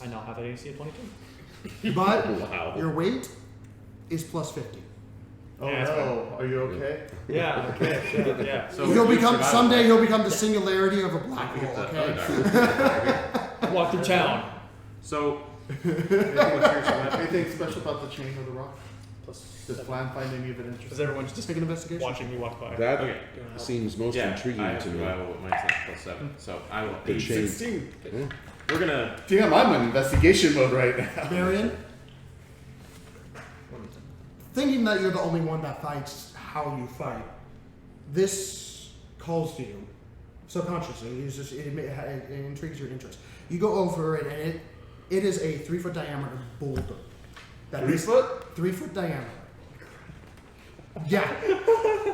I now have an AC of 22. but Wow. your weight is +50. Oh Yeah, that's no, are you okay? Yeah, okay, yeah. so You'll we become survive someday. that. You'll become the singularity of a black I forget hole. the other Okay. direction. Walk through town. So, Anything special about the chain of the rock? Plus Does Flan find any of it Does interesting? everyone just Make an investigation. watching me walk by? That okay. seems most Yeah, intriguing I have to me. survival, but mine's not +7. So I will. The chain. 16. We're gonna. Damn, I'm in investigation mode right now. Marion, thinking that you're the only one that fights how you fight, this calls to you subconsciously. It intrigues your interest. You go over it, and It is a 3-foot diameter boulder. That 3 is foot? 3 foot diameter. Yeah.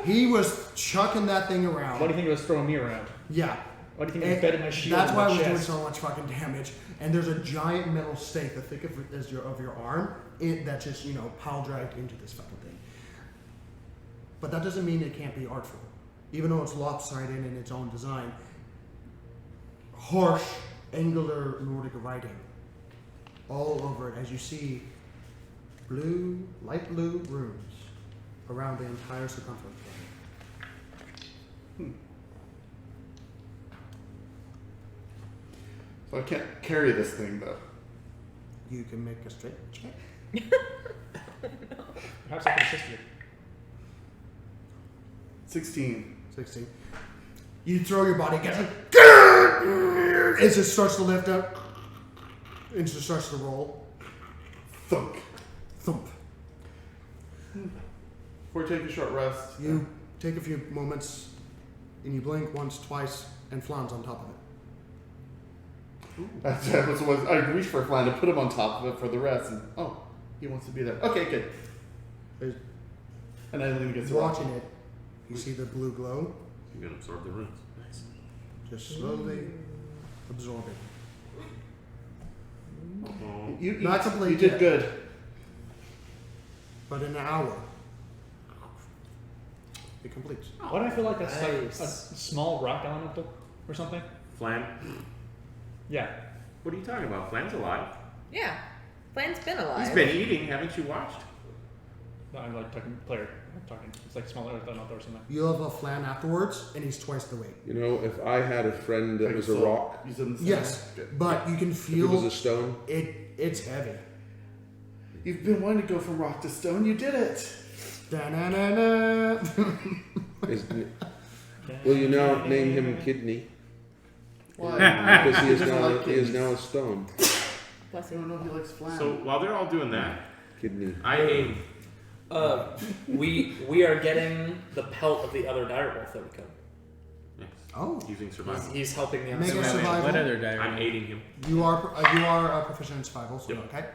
He was chucking that thing around. Why do you think it was throwing me around? Yeah. Why do you think it embedded my shield That's in why my it was doing chest? so much fucking damage. And there's a giant metal stake, the thick of your arm, that just, pile dragged into this fucking thing. But that doesn't mean it can't be artful. Even though it's lopsided in its own design. Harsh, angular Nordic writing all over it as you see light blue runes around the entire circumference. So I can't carry this thing though. You can make a straight check. Perhaps I can assist you. 16. 16. You throw your body against it. As it starts to lift up. And it starts to roll. Thunk. Thump. Before we take a short rest. You take a few moments and you blink once, twice, and Flan's on top of it. That was I reached for Flan to put him on top of it for the rest. And, he wants to be there. Okay, good. And I lean against the rock. Watching it, you see the blue glow. You can absorb the runes. Nice. Just slowly absorb it. Not complete. You did good. But in an hour, it completes. Why do I feel like that's like a small rock elemental or something? Flan? Yeah. What are you talking about? Flan's alive. Yeah. Flan's been alive. He's been eating. Haven't you watched? No, I'm like talking player. I'm talking. It's like small earth elemental or something. You'll have a Flan afterwards, and he's twice the weight. If I had a friend that was a rock, Yes, but you can feel if it was a stone. It's heavy. You've been wanting to go from rock to stone. You did it. Da-na-na-na. Will you now name him Kidney? Why? Because he is now a stone. Bless I don't know if he likes Flan. So while they're all doing that, Kidney. I aim. We are getting the pelt of the other direwolf that we killed. Yes. Oh. Using survival. He's helping the Make a other. survival. What other diary? I'm aiding him. You are proficient in survival, so Yep. okay.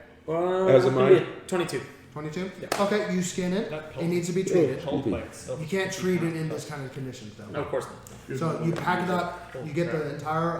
As am I. 22. 22? Yeah. Okay, you skin it. That It needs to be treated. Cold plates. You can't treat it in this kind of conditions, though. No, of course not. So you pack it up, you get the entire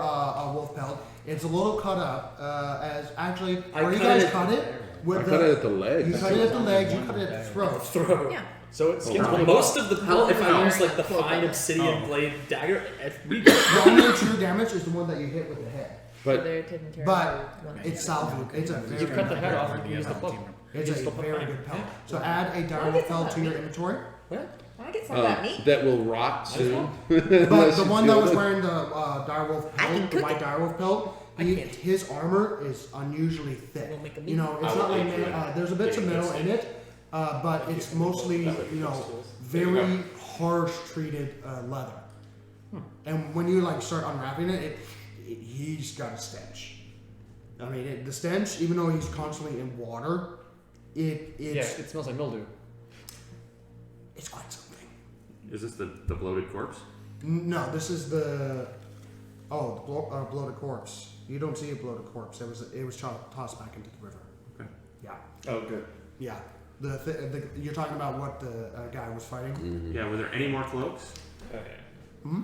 wolf pelt. It's a little cut up, as actually, I where you cut guys it- cut it? With I cut it at the legs. You cut it at the legs, you cut it at the throat. Throw. Yeah. So it skins really Most well. of the pelt, if I No. use like the Close fine up. obsidian blade dagger, The only true damage is the one that you hit with the head. So But they're taking care But of one it's salvageable. It's a very You cut the good head pelt. off and you use the book. It's Use a the book. very good pelt. So add a I direwolf get pelt some to your meat. inventory. what? Can I get some of that meat? that will rot soon. But the one that was wearing the direwolf I can pelt, the cook white it. direwolf pelt, I can't. his armor is unusually thick. We'll make a You know, it's I not will like make it. there's a bits of metal in it, but it's mostly very harsh treated leather. And when you start unwrapping it, he's got a stench. I mean, the stench, even though he's constantly in water, Yeah, it's it smells like mildew. it's quite something. Is this the bloated corpse? No, this is the bloated corpse. You don't see a bloated corpse. It was tossed back into the river. Okay. Yeah, Oh, good. yeah. You're talking about what the guy was fighting. Yeah. Were there any more cloaks? Okay. Hmm?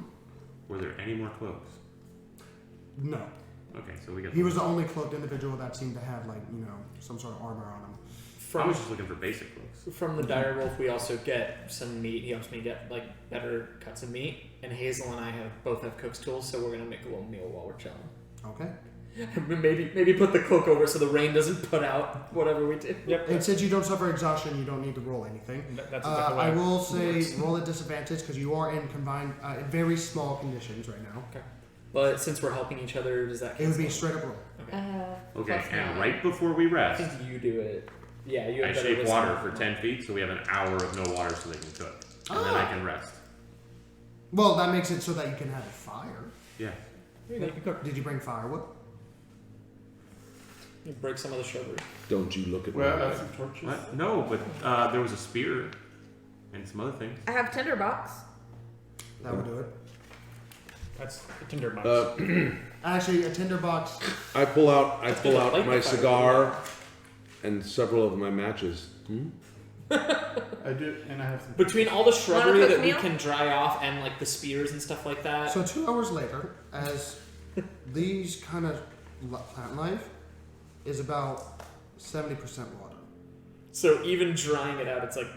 Were there any more cloaks? No, Okay, so we got. he was the only cloaked individual that seemed to have some sort of armor on him. I From was just looking for basic cloaks. from the direwolf, we also get some meat. He helps me get better cuts of meat. And Hazel and I both have cook's tools, so we're gonna make a little meal while we're chilling. Okay. Maybe put the cloak over so the rain doesn't put out whatever we do. Yep. And since you don't suffer exhaustion, you don't need to roll anything. That's exactly I what will say roll at disadvantage because you are in confined, very small conditions right now. Okay. But since we're helping each other, does that It would be cancel? straight up roll. Okay, plus and 9. right before we I rest, think you do it. Yeah, you I have better shape wisdom. water for 10 feet, so we have an hour of no water so they can cook. And then I can rest. Well, that makes it so that you can have a fire. Yeah. you can cook. Did you bring firewood? You break some of the shrubbery. Don't you look at Well, I my have some torches. What? No, but there was a spear and some other things. I have tinderbox. That would do it. That's a tinderbox. Actually, a tinderbox. I pull out Light my the fire. cigar and several of my matches. I do, and I have some. Between all the shrubbery cook that we meal? can dry off and like the spears and stuff like that. So 2 hours later, as these kind of plant life is about 70% water. So even drying it out, it's like,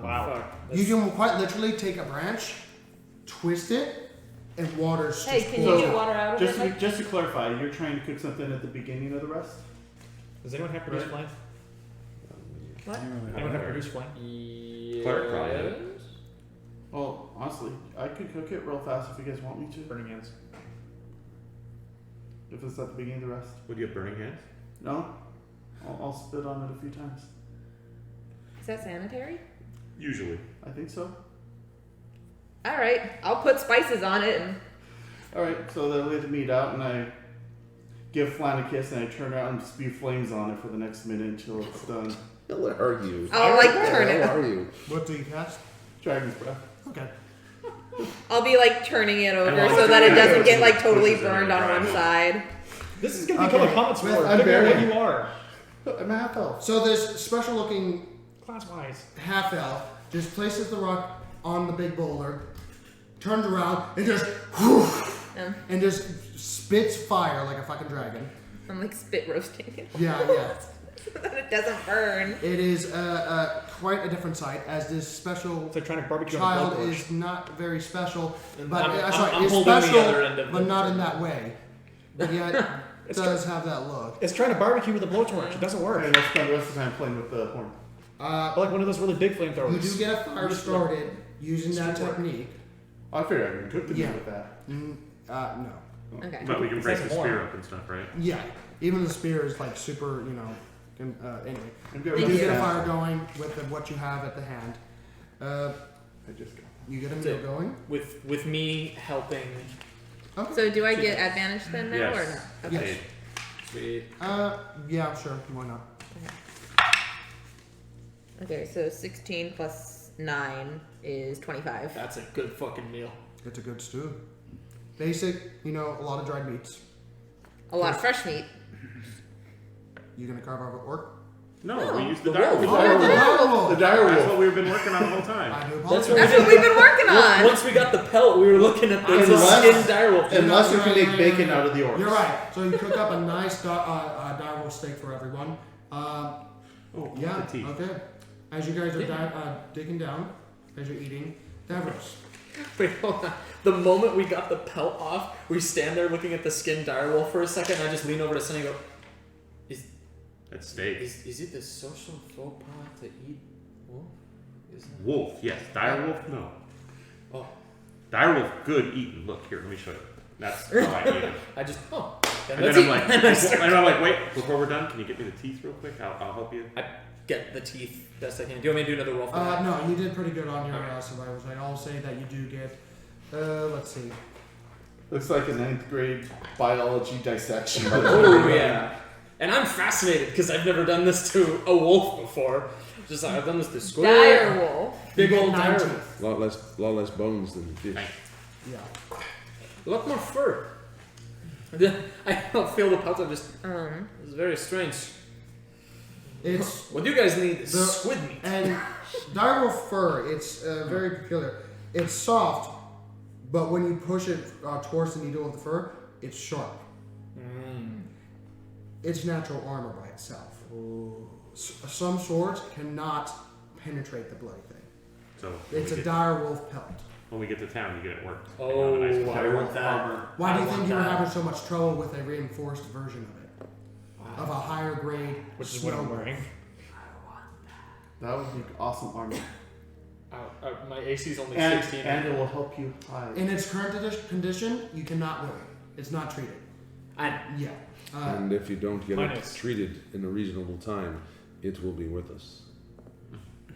Wow. fuck. You can quite literally take a branch, twist it, and water's Hey, just can you pouring get out. water out of it? Mike? Just to clarify, you're trying to cook something at the beginning of the rest? Does anyone have produce flame? What? Anyone have produce flame? Clerk probably. Well, honestly, I could cook it real fast if you guys want me to. Burning hands. If it's at the beginning of the rest. Would you have burning hands? No? I'll spit on it a few times. Is that sanitary? Usually. I think so. All right, I'll put spices on it and Alright, so they lay the meat out and I give Flan a kiss and I turn around and spew flames on it for the next minute until it's done. How are you? I'll like turn it. How are you? What do you cast? Dragon's breath. Okay. I'll be like turning it over like so that it doesn't get like pushes totally it in burned and on one dries it. side. This is gonna become Okay. a comments Well, war. I'm Figure out what very- you are. I'm a half elf. So this special looking Class wise. half elf just places the rock on the big boulder, turns around, and just Yeah. and just spits fire like a fucking dragon. I'm like spit roasting it. Yeah. So that it doesn't burn. It is quite a different sight, as this special It's like trying to barbecue on a child blowtorch. is not very special, but I'm is holding the special, other end of but the- not in that way. But yet, does have that look. It's trying to barbecue with a blowtorch. It doesn't work. And I'll spend the rest of the time playing with the horn. But like one of those really big You flamethrowers. do get a fire started using that technique. I figured I could cook the meat Yeah. with that. No. Okay. But we can break the That's more. spear up and stuff, right? Yeah, even the spear is like super, anyway. I'm You good do with get a that. fire going with what you have at the hand. I just got You get a That's meal it. going. with me helping. Okay. So do I get advantage then now Yes. or no? Okay. Yes. Sweet. Yeah, sure. Why not? Okay, so 16 plus 9 is 25. That's a good fucking meal. It's a good stew. Basic, a lot of dried meats. A lot of fresh meat. You gonna carve out orc? No, we used the the dire wolf. wolf. Oh, the direwolf. The dire That's wolf. what we've been working on the whole time. I do That's apologize. what That's what we've been working on. Once we got the pelt, we were looking at the Unless- skin direwolf. Unless you You're can right, make right, bacon right. out of the orcs. You're right. So you cook up a nice direwolf steak for everyone. Oh, Yeah. the teeth. Okay. As you guys are digging down, as you're eating, Davros. Wait, hold on. The moment we got the pelt off, we stand there looking at the skin direwolf for a second. I just lean over to Sunny and go, That's steak. is it the social faux pas to eat wolf? Isn't it? Wolf, yes. Dire wolf, no. Oh, Dire wolf, good eating. Look, here, let me show you. That's how I eat it. I just, then And let's then eat. I'm like, And I start- and I'm like, wait, before we're done, can you get me the teeth real quick? I'll help you. I get the teeth best I can. Do you want me to do another roll for that? No, you did pretty good on your survival side. I'll say that you do get. Let's see. Looks like a 9th grade biology dissection. Oh yeah. And I'm fascinated because I've never done this to a wolf before. Just like I've done this to squirrel. Dire wolf. Big You get old 9 dire teeth. wolf. A lot less bones than fish. Thanks. Yeah. A lot more fur. I don't feel the pelt. It's very strange. It's What do you guys need? The- Squid meat. and direwolf fur. It's very peculiar. It's soft, but when you push it towards the needle of the fur, it's sharp. It's natural armor by itself. Some swords cannot penetrate the bloody thing. So It's a direwolf pelt. when we get to town, you get it worked. Oh, On a nice I want that. Why do you I think want you were that. having so much trouble with a reinforced version of it? Of a higher grade, Which is what I'm snow wearing. That would be awesome armor. My AC's only And, 16. and it will help you hide. In its current condition, you cannot wear it. It's not treated. Yeah. And if you don't get Mine it is. treated in a reasonable time, it will be with us.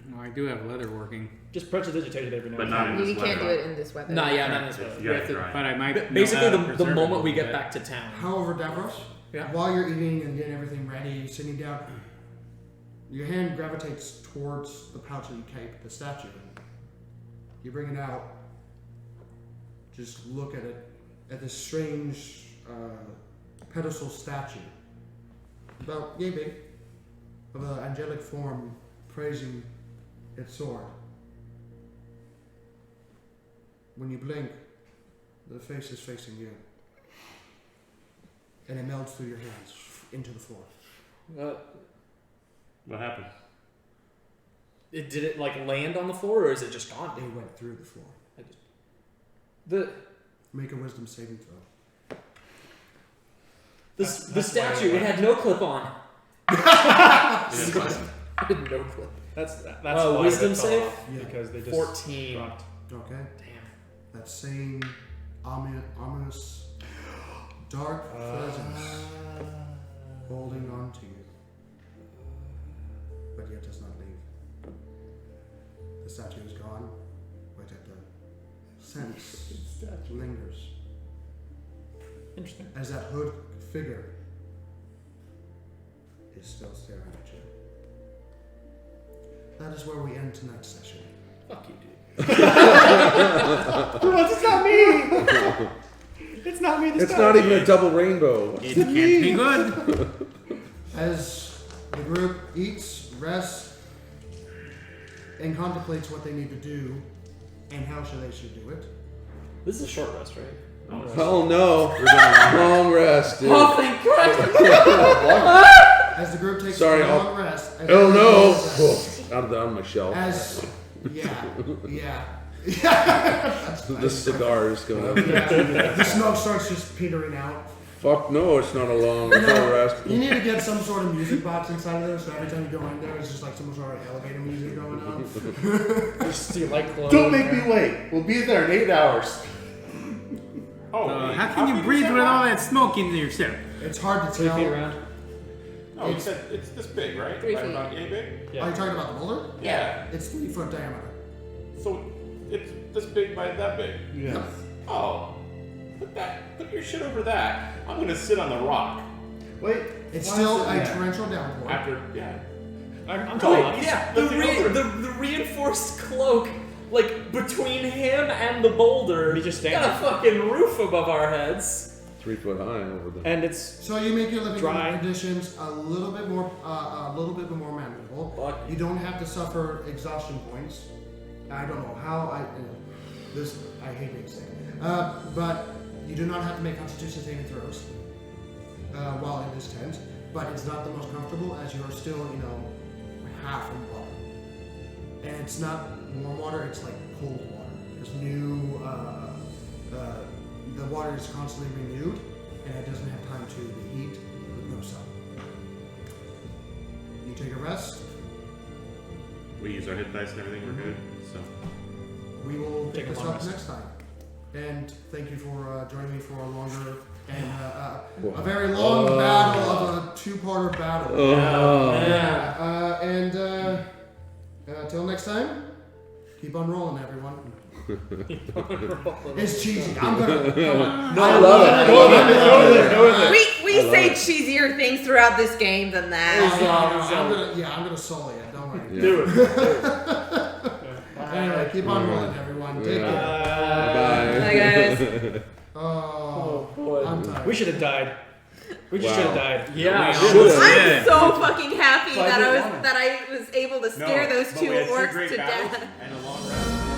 No, I do have leather working, Just prestidigitate it every now But and not then. in You this can't do weather. it in this weather. Nah, yeah, not this way. You We gotta have to- try. but I might. know Basically, how to the preserve moment it we a get bit. back to town. However, Davros, Yeah. while you're eating and getting everything ready, sitting down, your hand gravitates towards the pouch that you keep the statue in. You bring it out, just look at it at this strange pedestal statue, about yay big, of an angelic form praising its sword. When you blink, the face is facing you. And it melts through your hands into the floor. What happened? Did it like land on the floor, or is it just gone? It went through the floor. Make a wisdom saving throw. The statue, it had no clip on. It had no clip. That's Oh, wisdom save? Yeah. Because they just 14. dropped. Okay. Damn. That same ominous, dark presence holding on to you, but yet does not leave. The statue is gone, but yet the sense lingers. Interesting. As that hood figure is still staring at you. That is where we end tonight's session. Fuck you, dude. It's not me! It's not me this It's time. not even a double rainbow. It can't be good. As the group eats, rests, and contemplates what they need to do and how they should do it. This is a short rest, right? Oh no. Long rest, dude. Oh, thank God! As the group takes Sorry, a long I'll- rest. as Oh everyone no. rests, Out of my shelf. yeah. The cigar is going up. The smoke starts just petering out. Fuck no, it's not a long rest. You need to get some sort of music box inside of there, so every time you go in there, it's just like some sort of elevator music going on. Just see light glow. Don't make me wait. We'll be there in 8 hours. How can you breathe with all that smoke into yourself? It's hard to 3 tell. feet around. Oh, you said it's this big, right? 3 Right feet. about yay big? Yeah. Are you talking about the boulder? Yeah. It's 3 foot diameter. So it's this big by that big. Yeah. Oh. Put your shit over that. I'm gonna sit on the rock. Wait. It's why still is it a there? torrential downpour. After I'm tall. Yeah, Let's go for it. the reinforced cloak, like between him and the boulder, We just got a stand. fucking roof above our heads. 3 foot high over the. And it's So you make your living Dry. conditions a little bit more manageable. Fuck. You don't have to suffer exhaustion points. I don't know how I hate being sick. But you do not have to make Constitution saving throws while in this tent. But it's not the most comfortable as you are still, half in water. And it's not warm water; it's like cold water. There's new. The water is constantly renewed, and it doesn't have time to reheat with no sun. You take a rest. We use our hit dice and everything. We're good. So We will Take pick a this long up rest. next time. And thank you for joining me for a longer and a very long battle of a two-parter battle. Till next time, keep on rolling, everyone. It's cheesy. I'm gonna. I love it. Go with it. We say cheesier things throughout this game than that. I'm gonna sully it. Don't worry. Yeah. Do it. Anyway, keep on rolling, everyone. Take care. Bye. Bye, guys. Oh, boy. I'm tired. We should have died. We just Wow. should have died. Yeah, Should've. I'm so fucking happy But I that didn't I want it. was able to scare those but two we had two orcs great to battles death. and a long rest.